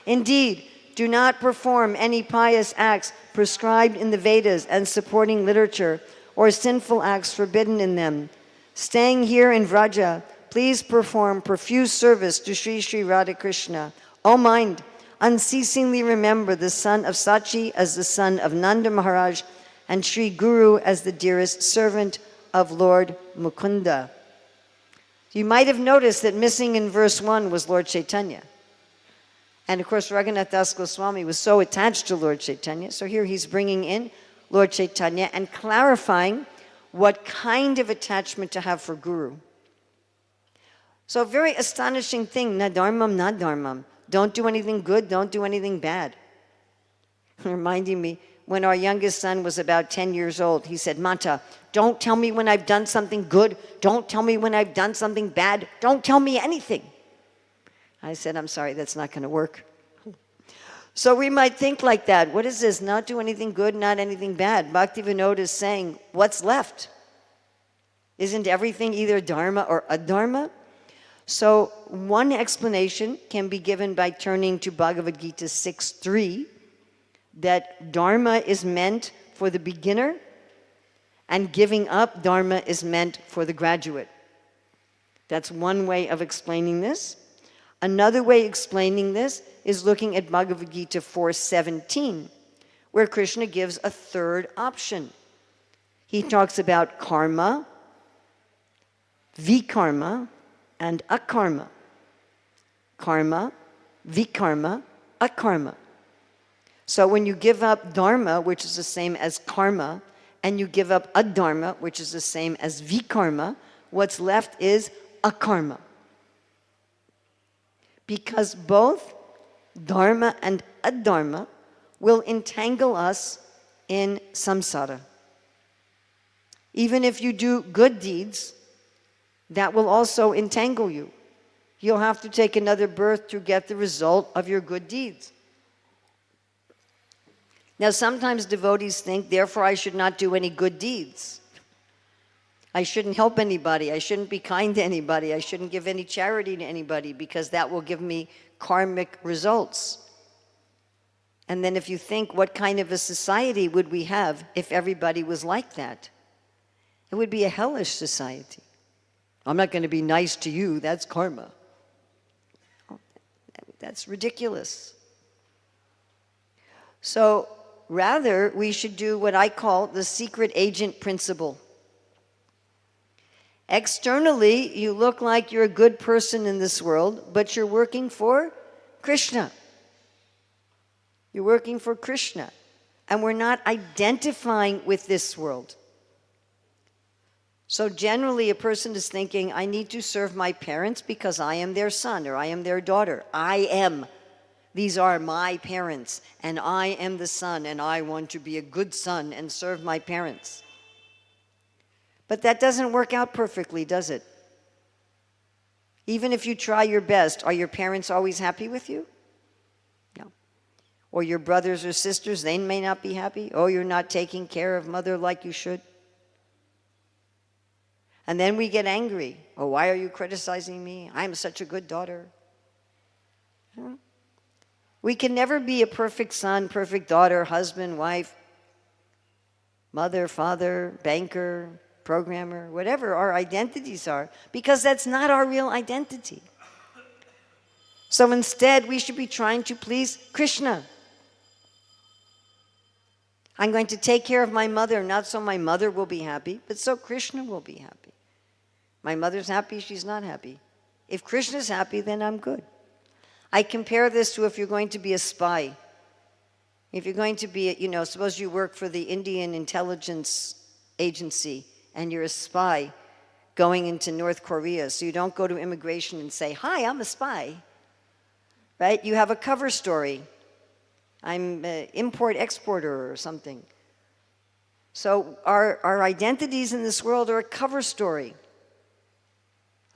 indeed, do not perform any pious acts prescribed in the Vedas and supporting literature, or sinful acts forbidden in them. Staying here in Vraja, please perform profuse service to Sri Sri Radha Krishna. O mind, unceasingly remember the son of Sachi as the son of Nanda Maharaj, and Sri Guru as the dearest servant of Lord Mukunda. You might have noticed that missing in verse 1 was Lord Chaitanya. And of course, Raghunātha Dāsa Goswāmī was so attached to Lord Chaitanya, so here he's bringing in Lord Chaitanya and clarifying what kind of attachment to have for Guru. So a very astonishing thing, na dharmam. Don't do anything good, don't do anything bad. Reminding me, when our youngest son was about 10 years old, he said, Mata, don't tell me when I've done something good, don't tell me when I've done something bad, don't tell me anything. I said, I'm sorry, that's not going to work. So we might think like that. What is this? Not do anything good, not anything bad. Bhaktivinoda is saying, what's left? Isn't everything either dharma or adharma? So one explanation can be given by turning to Bhagavad Gita 6.3, that dharma is meant for the beginner, and giving up dharma is meant for the graduate. That's one way of explaining this. Another way of explaining this is looking at Bhagavad Gita 4.17, where Krishna gives a third option. He talks about karma, vikarma, and akarma. Karma, vikarma, akarma. So when you give up dharma, which is the same as karma, and you give up adharma, which is the same as vikarma, what's left is akarma. Because both dharma and adharma will entangle us in samsara. Even if you do good deeds, that will also entangle you. You'll have to take another birth to get the result of your good deeds. Now, sometimes devotees think, therefore I should not do any good deeds. I shouldn't help anybody. I shouldn't be kind to anybody. I shouldn't give any charity to anybody, because that will give me karmic results. And then if you think, what kind of a society would we have if everybody was like that? It would be a hellish society. I'm not going to be nice to you, that's karma. That's ridiculous. So rather, we should do what I call the secret agent principle. Externally, you look like you're a good person in this world, but you're working for Krishna. You're working for Krishna. And we're not identifying with this world. So generally, a person is thinking, I need to serve my parents because I am their son or I am their daughter. I am. These are my parents, and I am the son, and I want to be a good son and serve my parents. But that doesn't work out perfectly, does it? Even if you try your best, are your parents always happy with you? No. Or your brothers or sisters, they may not be happy. Oh, you're not taking care of mother like you should. And then we get angry. Oh, why are you criticizing me? I'm such a good daughter. We can never be a perfect son, perfect daughter, husband, wife, mother, father, banker, programmer, whatever our identities are, because that's not our real identity. So instead, we should be trying to please Krishna. I'm going to take care of my mother, not so my mother will be happy, but so Krishna will be happy. My mother's happy, she's not happy. If Krishna's happy, then I'm good. I compare this to if you're going to be a spy. If you're going to be, suppose you work for the Indian intelligence agency and you're a spy going into North Korea, so you don't go to immigration and say, hi, I'm a spy, right? You have a cover story. I'm an import-exporter or something. So our identities in this world are a cover story.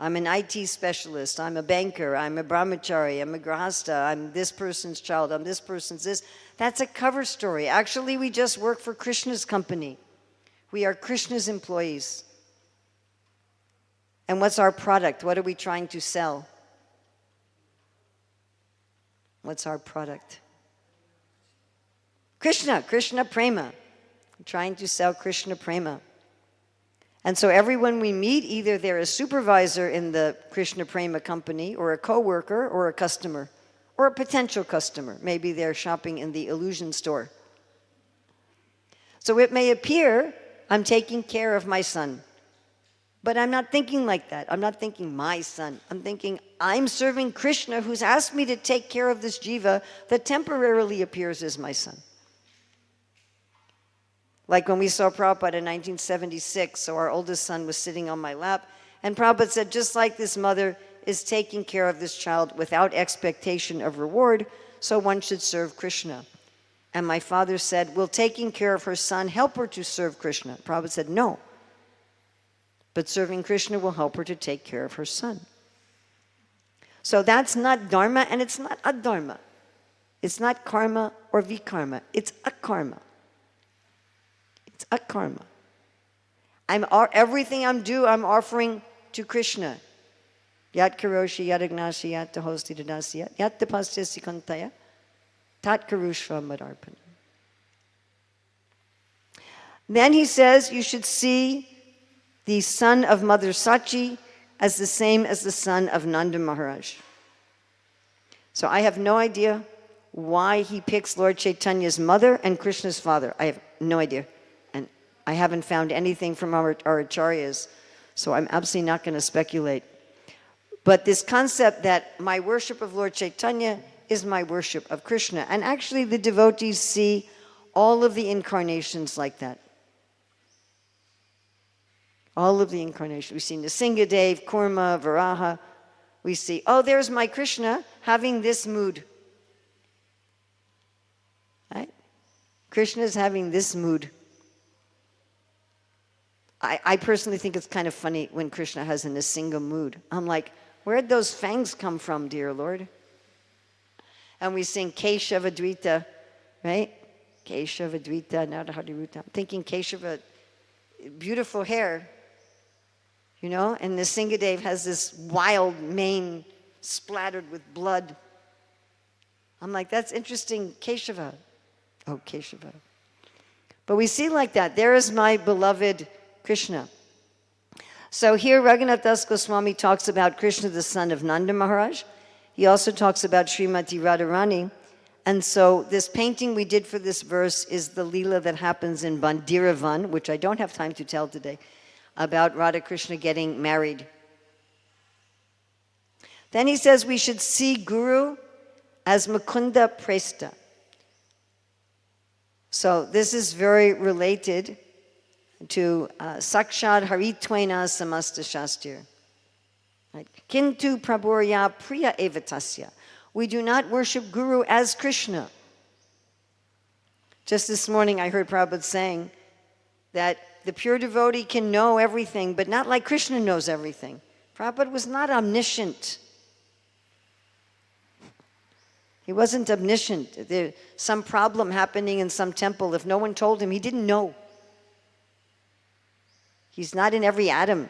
I'm an IT specialist, I'm a banker, I'm a brahmachari, I'm a grahasta, I'm this person's child, I'm this person's this. That's a cover story. Actually, we just work for Krishna's company. We are Krishna's employees. And what's our product? What are we trying to sell? What's our product? Krishna Prema. We're trying to sell Krishna Prema. And so everyone we meet, either they're a supervisor in the Krishna Prema company, or a co-worker, or a customer, or a potential customer. Maybe they're shopping in the illusion store. So it may appear I'm taking care of my son. But I'm not thinking like that. I'm not thinking my son. I'm thinking I'm serving Krishna, who's asked me to take care of this jiva that temporarily appears as my son. Like when we saw Prabhupada in 1976, so our oldest son was sitting on my lap, and Prabhupada said, just like this mother is taking care of this child without expectation of reward, so one should serve Krishna. And my father said, will taking care of her son help her to serve Krishna? Prabhupada said, no. But serving Krishna will help her to take care of her son. So that's not dharma and it's not adharma. It's not karma or vikarma. It's akarma. It's akarma. Everything I'm offering to Krishna. Yat karoshi, yat agnashi, yat tahosti dadasi, yat tapastyasi kantaya, tat karushva madarpana. Then he says you should see the son of Mother Sachi as the same as the son of Nanda Maharaj. So I have no idea why he picks Lord Chaitanya's mother and Krishna's father. I have no idea. And I haven't found anything from our acharyas, so I'm absolutely not going to speculate. But this concept that my worship of Lord Chaitanya is my worship of Krishna. And actually the devotees see all of the incarnations like that. All of the incarnations. We see Nrsingadev, Kurma, Varaha. We see, oh, there's my Krishna having this mood. Right? Krishna's having this mood. I personally think it's kind of funny when Krishna has a Nrsinga mood. I'm like, where'd those fangs come from, dear Lord? And we sing Keshava Dvita, right? Keshava Dvita, Narahariruta. I'm thinking Keshava, beautiful hair. You know, and Nrsingadev has this wild mane splattered with blood. I'm like, that's interesting, Keshava. Oh, Keshava. But we see like that. There is my beloved Krishna. So here Raghunātha Dāsa Goswāmī talks about Krishna, the son of Nanda Maharaj. He also talks about Srimati Radharani. And so this painting we did for this verse is the Leela that happens in Bandiravan, which I don't have time to tell today, about Radha Krishna getting married. Then he says we should see Guru as Mukunda Presta. So this is very related to Sakshad Haritvaina Samasta Shastir. Kintu Prabhurya Priya Evatasya. We do not worship Guru as Krishna. Just this morning I heard Prabhupada saying that the pure devotee can know everything, but not like Krishna knows everything. Prabhupada was not omniscient. He wasn't omniscient. There's some problem happening in some temple. If no one told him, he didn't know. He's not in every atom.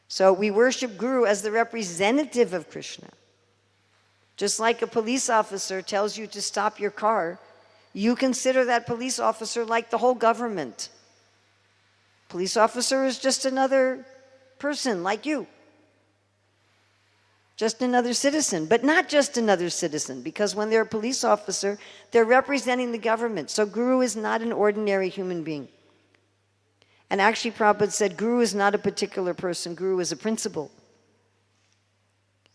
So we worship Guru as the representative of Krishna. Just like a police officer tells you to stop your car, you consider that police officer like the whole government. Police officer is just another person like you. Just another citizen, but not just another citizen, because when they're a police officer, they're representing the government. So Guru is not an ordinary human being. And actually Prabhupada said, Guru is not a particular person, Guru is a principle.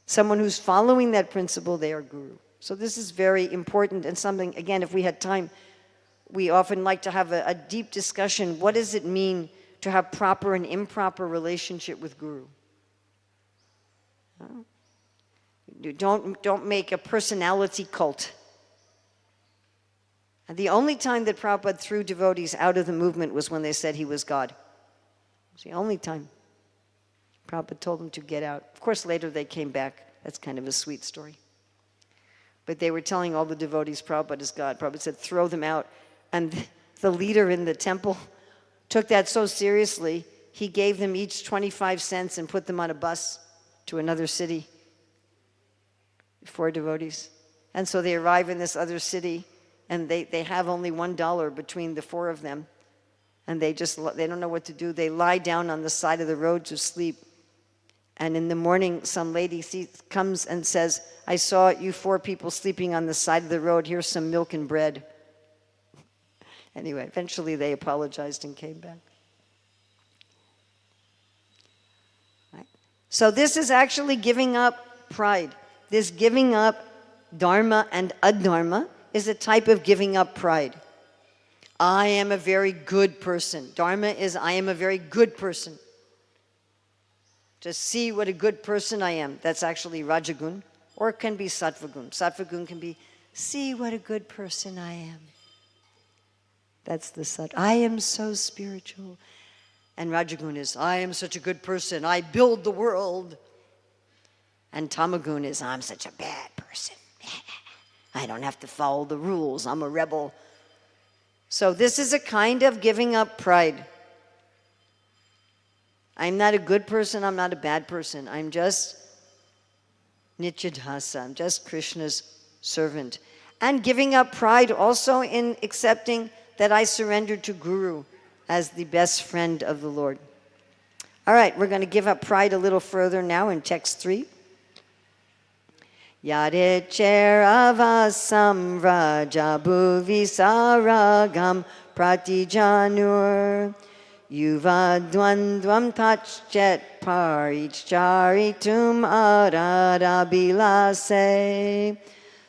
Someone who's following that principle, they are Guru. So this is very important and something, again, if we had time, we often like to have a deep discussion. What does it mean to have proper and improper relationship with Guru? Don't make a personality cult. And the only time that Prabhupada threw devotees out of the movement was when they said he was God. It was the only time. Prabhupada told them to get out. Of course, later they came back. That's kind of a sweet story. But they were telling all the devotees Prabhupada is God. Prabhupada said, throw them out. And the leader in the temple took that so seriously, he gave them each 25 cents and put them on a bus to another city. 4 devotees. And so they arrive in this other city, and they have only $1 between the 4 of them. And they don't know what to do. They lie down on the side of the road to sleep. And in the morning, some lady comes and says, I saw you 4 people sleeping on the side of the road. Here's some milk and bread. Anyway, eventually they apologized and came back. Right. So this is actually giving up pride. This giving up dharma and adharma is a type of giving up pride. I am a very good person. Dharma is I am a very good person. Just see what a good person I am. That's actually Rajagun, or it can be Sattvagun. Sattvagun can be see what a good person I am. That's the Sat. I am so spiritual. And Rajagun is I am such a good person. I build the world. And Tamagun is I'm such a bad person. I don't have to follow the rules. I'm a rebel. So this is a kind of giving up pride. I'm not a good person. I'm not a bad person. I'm just Nityadhasa. I'm just Krishna's servant. And giving up pride also in accepting that I surrendered to Guru as the best friend of the Lord. All right, we're going to give up pride a little further now in text 3. Yade cheravasam vrajabhuvi saragam pratijanur yuvadvandvam tachjet paricharitum aradabilase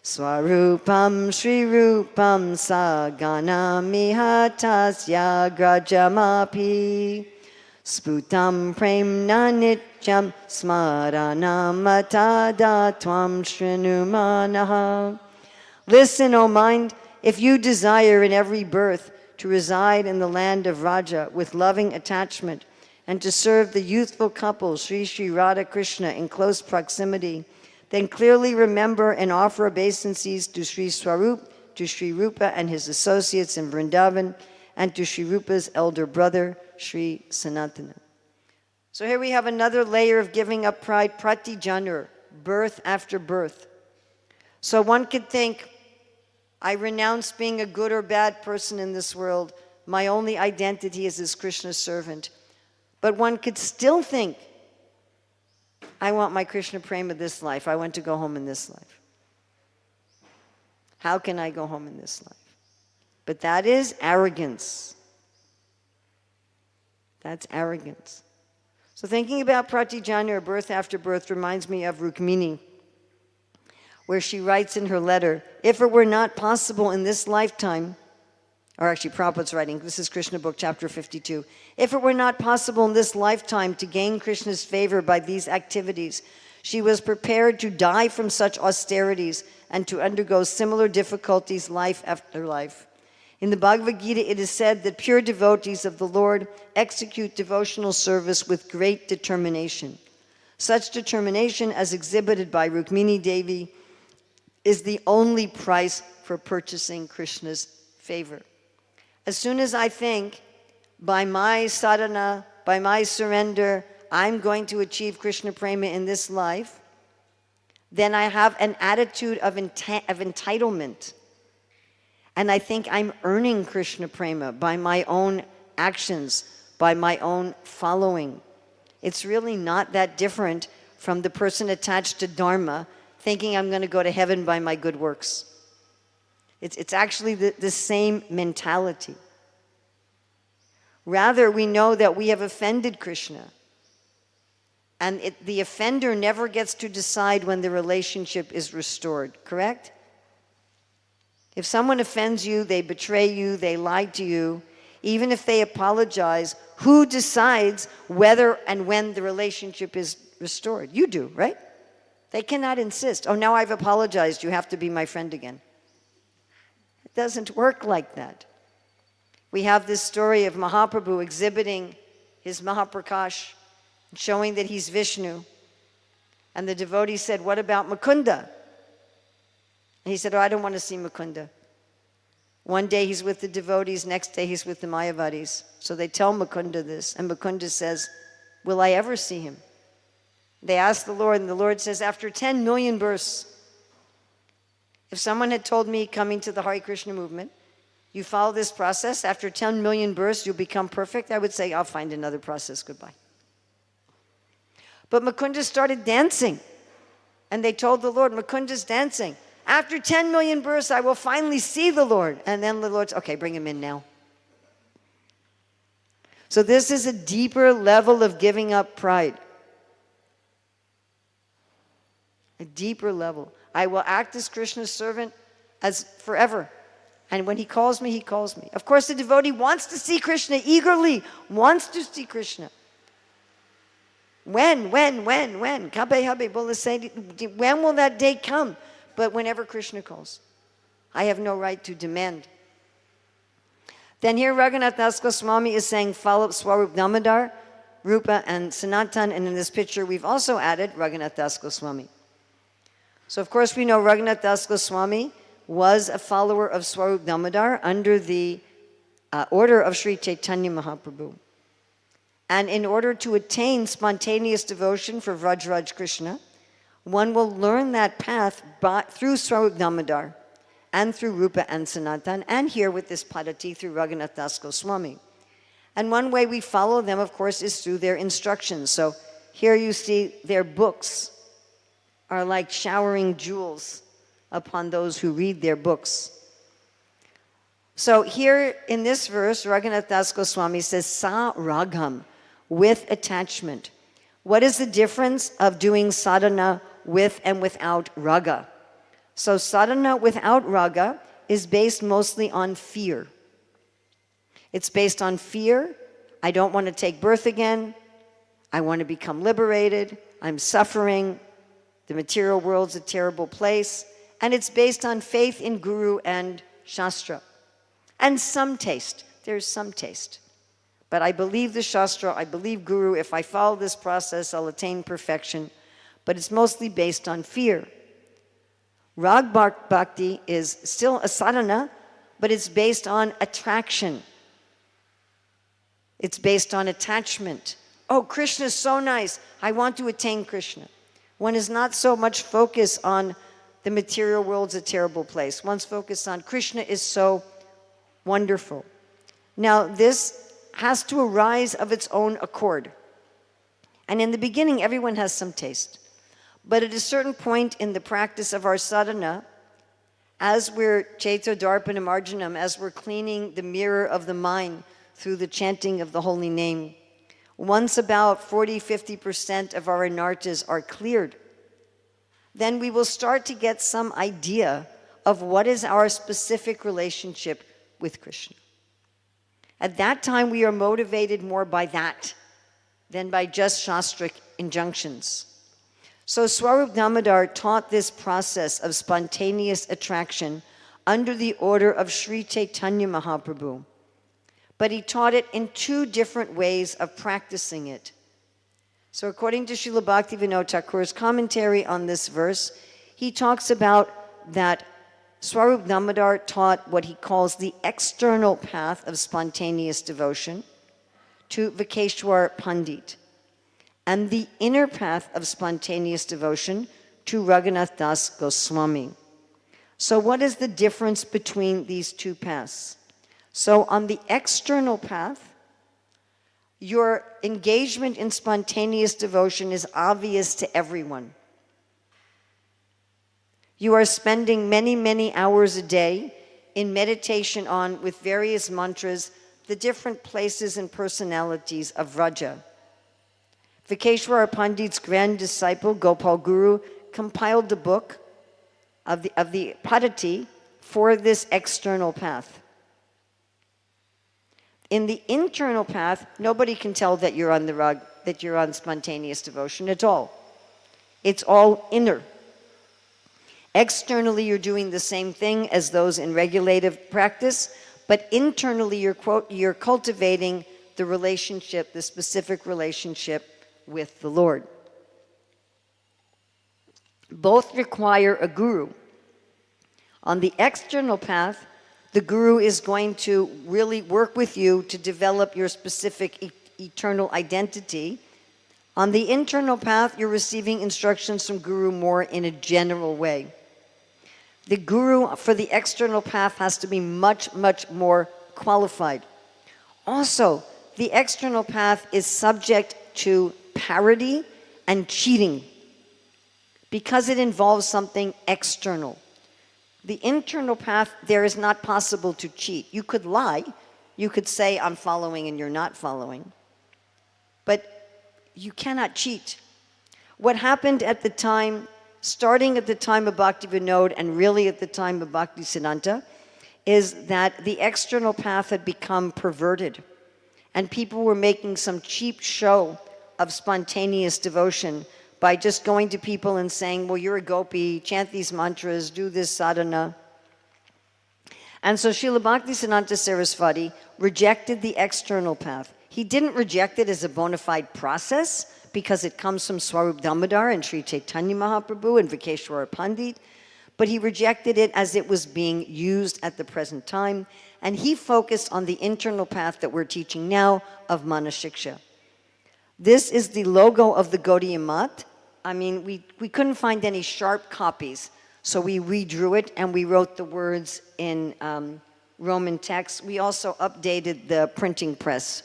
swarupam srirupam saganamihatasya grajamapi Sputam premna nityam smaranamata tvam srinumanaha. Listen, O mind, if you desire in every birth to reside in the land of Raja with loving attachment and to serve the youthful couple Sri Sri Radha Krishna in close proximity, then clearly remember and offer obeisances to Sri Swarup, to Sri Rupa and his associates in Vrindavan, and to Sri Rupa's elder brother, Sri Sanatana. So here we have another layer of giving up pride, pratijanur, birth after birth. So one could think, I renounce being a good or bad person in this world. My only identity is as Krishna's servant. But one could still think, I want my Krishna prema this life. I want to go home in this life. How can I go home in this life? But that is arrogance. That's arrogance. So thinking about Pratijana, birth after birth, reminds me of Rukmini, where she writes in her letter, if it were not possible in this lifetime, or actually Prabhupada's writing, this is Krishna book, chapter 52, if it were not possible in this lifetime to gain Krishna's favor by these activities, she was prepared to die from such austerities and to undergo similar difficulties life after life. In the Bhagavad Gita, it is said that pure devotees of the Lord execute devotional service with great determination. Such determination, as exhibited by Rukmini Devi, is the only price for purchasing Krishna's favor. As soon as I think, by my sadhana, by my surrender, I'm going to achieve Krishna prema in this life, then I have an attitude of entitlement. And I think I'm earning Krishna prema by my own actions, by my own following. It's really not that different from the person attached to dharma, thinking I'm going to go to heaven by my good works. It's actually the same mentality. Rather, we know that we have offended Krishna. And the offender never gets to decide when the relationship is restored, correct? If someone offends you, they betray you, they lie to you, even if they apologize, who decides whether and when the relationship is restored? You do, right? They cannot insist, oh, now I've apologized, you have to be my friend again. It doesn't work like that. We have this story of Mahaprabhu exhibiting his Mahaprakash, showing that he's Vishnu. And the devotee said, what about Mukunda? And he said, oh, I don't want to see Mukunda. One day he's with the devotees, next day he's with the Mayavadis. So they tell Mukunda this, and Mukunda says, will I ever see him? They ask the Lord, and the Lord says, after 10 million births. If someone had told me coming to the Hare Krishna movement, you follow this process, after 10 million births you'll become perfect, I would say, I'll find another process, goodbye. But Mukunda started dancing. And they told the Lord, Mukunda's dancing. After 10 million births, I will finally see the Lord. And then the Lord said, okay, bring him in now. So this is a deeper level of giving up pride. A deeper level. I will act as Krishna's servant as forever. And when he calls me, he calls me. Of course, the devotee wants to see Krishna eagerly, wants to see Krishna. When? Kabe habe bola say, when will that day come? But whenever Krishna calls, I have no right to demand. Then here Raghunātha Dāsa Goswāmī is saying, follow Swarup Damodar, Rupa and Sanatan, and in this picture we've also added Raghunātha Dāsa Goswāmī. So of course we know Raghunātha Dāsa Goswāmī was a follower of Swarup Damodar under the order of Sri Chaitanya Mahaprabhu. And in order to attain spontaneous devotion for Vrajraj Krishna, one will learn that path through Swarup Damodar and through Rupa and Sanatan, and here with this Padati through Raghunātha Dāsa Goswāmī. And one way we follow them, of course, is through their instructions. So here you see their books are like showering jewels upon those who read their books. So here in this verse, Raghunātha Dāsa Goswāmī says, Sa Ragham, with attachment. What is the difference of doing sadhana with and without raga? So sadhana without raga is based mostly on fear. It's based on fear. I don't want to take birth again. I want to become liberated. I'm suffering. The material world's a terrible place. And it's based on faith in Guru and Shastra. And some taste. There's some taste. But I believe the Shastra, I believe Guru. If I follow this process, I'll attain perfection. But it's mostly based on fear. Rag Bhakti is still a sadhana, but it's based on attraction. It's based on attachment. Oh, Krishna is so nice. I want to attain Krishna. One is not so much focused on the material world's a terrible place. One's focused on Krishna is so wonderful. Now, this has to arise of its own accord. And in the beginning, everyone has some taste. But at a certain point in the practice of our sadhana, as we're Chaito Darpanam Arjanam, as we're cleaning the mirror of the mind through the chanting of the holy name, once about 40–50% of our anartas are cleared, then we will start to get some idea of what is our specific relationship with Krishna. At that time, we are motivated more by that than by just Shastric injunctions. So Swarup Damodar taught this process of spontaneous attraction under the order of Sri Chaitanya Mahaprabhu. But he taught it in two different ways of practicing it. So according to Srila Bhaktivinoda Thakur's commentary on this verse, he talks about that Swarup Damodar taught what he calls the external path of spontaneous devotion to Vikeshwar Pandit, and the inner path of spontaneous devotion to Raghunātha Dāsa Goswāmī. So what is the difference between these two paths? So on the external path, your engagement in spontaneous devotion is obvious to everyone. You are spending many, many hours a day in meditation on, with various mantras, the different places and personalities of Vraja. Vikeshwara Pandit's grand disciple, Gopal Guru, compiled the book of the Padati for this external path. In the internal path, nobody can tell that you're on the rug, that you're on spontaneous devotion at all. It's all inner. Externally, you're doing the same thing as those in regulative practice, but internally, you're cultivating the relationship, the specific relationship with the Lord. Both require a guru. On the external path, the guru is going to really work with you to develop your specific eternal identity. On the internal path, you're receiving instructions from guru more in a general way. The guru for the external path has to be much, much more qualified. Also, the external path is subject to parody and cheating because it involves something external. The internal path, there is not possible to cheat. You could lie. You could say, I'm following and you're not following. But you cannot cheat. What happened at the time, starting at the time of Bhaktivinoda and really at the time of Bhaktisiddhanta, is that the external path had become perverted. And people were making some cheap show of spontaneous devotion by just going to people and saying, well, you're a gopi, chant these mantras, do this sadhana. And so Srila Bhaktisiddhanta Saraswati rejected the external path. He didn't reject it as a bona fide process because it comes from Swarup Damodar and Sri Chaitanya Mahaprabhu and Vikeshwara Pandit, but he rejected it as it was being used at the present time, and he focused on the internal path that we're teaching now of Manah Shiksha. This is the logo of the Gaudiya Math. I mean, we couldn't find any sharp copies, so we redrew it and we wrote the words in Roman text. We also updated the printing press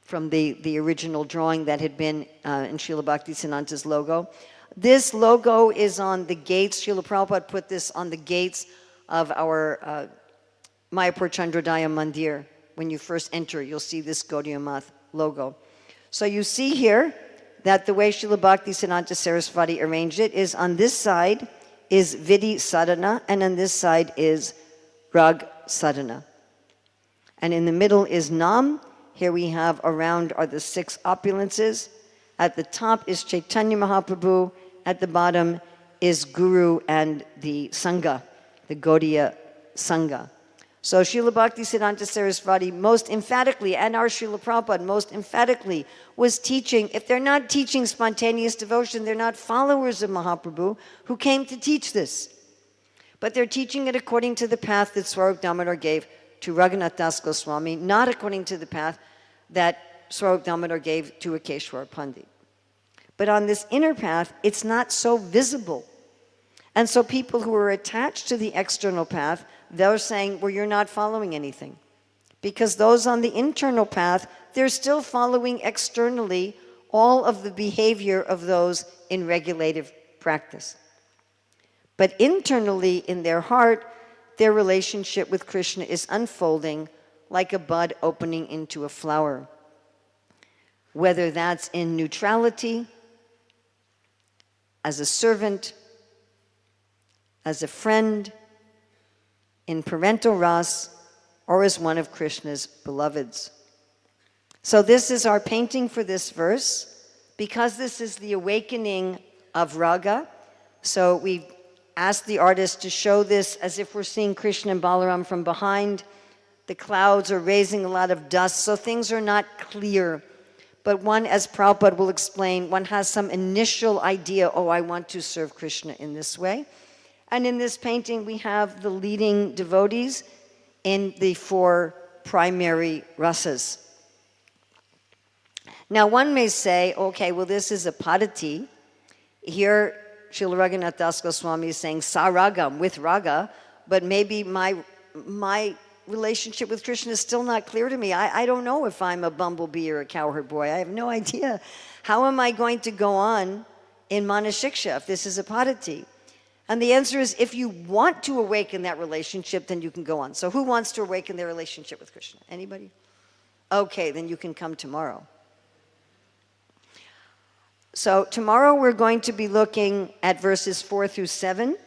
from the original drawing that had been in Srila Bhaktisiddhanta's logo. This logo is on the gates. Srila Prabhupada put this on the gates of our Mayapur Chandrodaya Mandir. When you first enter, you'll see this Gaudiya Math logo. So you see here that the way Srila Bhaktisiddhanta Saraswati arranged it is on this side is Vidhi Sadhana, and on this side is Rag Sadhana. And in the middle is Nam. Here we have around are the 6 opulences. At the top is Chaitanya Mahaprabhu. At the bottom is Guru and the Sangha, the Gaudiya Sangha. So Srila Bhaktisiddhanta Saraswati most emphatically, and our Srila Prabhupada most emphatically, was teaching, if they're not teaching spontaneous devotion, they're not followers of Mahaprabhu who came to teach this. But they're teaching it according to the path that Swarup Damodar gave to Raghunātha Dāsa Goswāmī, not according to the path that Swarup Damodar gave to Vikeshwara Pandit. But on this inner path, it's not so visible. And so people who are attached to the external path, they're saying, well, you're not following anything. Because those on the internal path, they're still following externally all of the behavior of those in regulative practice. But internally, in their heart, their relationship with Krishna is unfolding like a bud opening into a flower. Whether that's in neutrality, as a servant, as a friend, in parental ras, or as one of Krishna's beloveds. So this is our painting for this verse. Because this is the awakening of raga, so we've asked the artist to show this as if we're seeing Krishna and Balaram from behind. The clouds are raising a lot of dust, so things are not clear. But one, as Prabhupada will explain, one has some initial idea, oh, I want to serve Krishna in this way. And in this painting, we have the leading devotees in the 4 primary rasas. Now, one may say, okay, well, this is a padati. Here, Śrīla Raghunātha Dāsa Goswāmī is saying saragam, with raga, but maybe my relationship with Krishna is still not clear to me. I don't know if I'm a bumblebee or a cowherd boy. I have no idea. How am I going to go on in Manah Shiksha if this is a padati? And the answer is, if you want to awaken that relationship, then you can go on. So who wants to awaken their relationship with Krishna? Anybody? Okay, then you can come tomorrow. So tomorrow we're going to be looking at verses 4 through 7,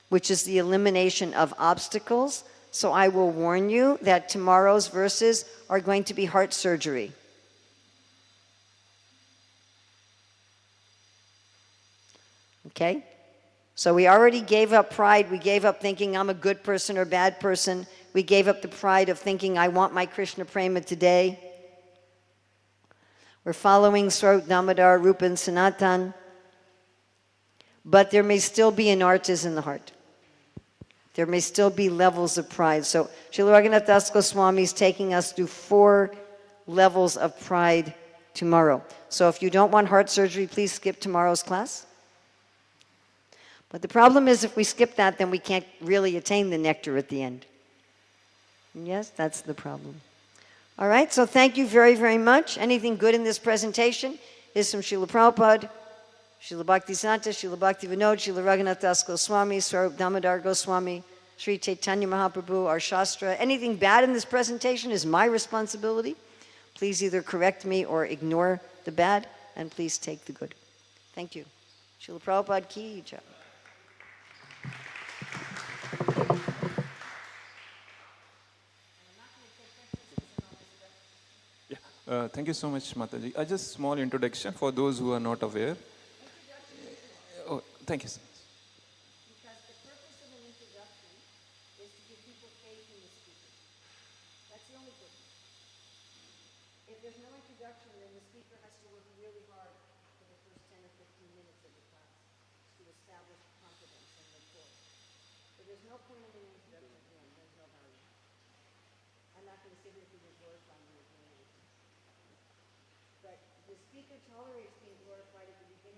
which is the elimination of obstacles. So I will warn you that tomorrow's verses are going to be heart surgery. Okay? So we already gave up pride. We gave up thinking I'm a good person or bad person. We gave up the pride of thinking I want my Krishna Prema today. We're following Swarup Damodar, Rupa and Sanatan. But there may still be an artist in the heart. There may still be levels of pride. So Śrīla Raghunātha Dāsa Goswāmī is taking us through 4 levels of pride tomorrow. So if you don't want heart surgery, please skip tomorrow's class. But the problem is if we skip that, then we can't really attain the nectar at the end. Yes, that's the problem. All right, so thank you very, very much. Anything good in this presentation is from Srila Prabhupada, Srila Bhakti Santa, Srila Bhakti Vinod, Srila Raghunātha Dāsa Goswāmī, Swarup Damodar Goswami, Sri Chaitanya Mahaprabhu, our Shastra. Anything bad in this presentation is my responsibility. Please either correct me or ignore the bad, and please take the good. Thank you. Srila Prabhupada ki jai. Thank you so much, Mataji. Just small introduction for those who are not aware. Oh, thank you so much. Because the purpose of an introduction is to give people faith in the speaker. That's the only purpose. If there's no introduction, then the speaker has to work really hard for the first 10 or 15 minutes of the class to establish confidence and rapport. But there's no point in an introduction at the end. There's no value. I'm not going to sit here to be glorifying you. But the speaker tolerates being glorified.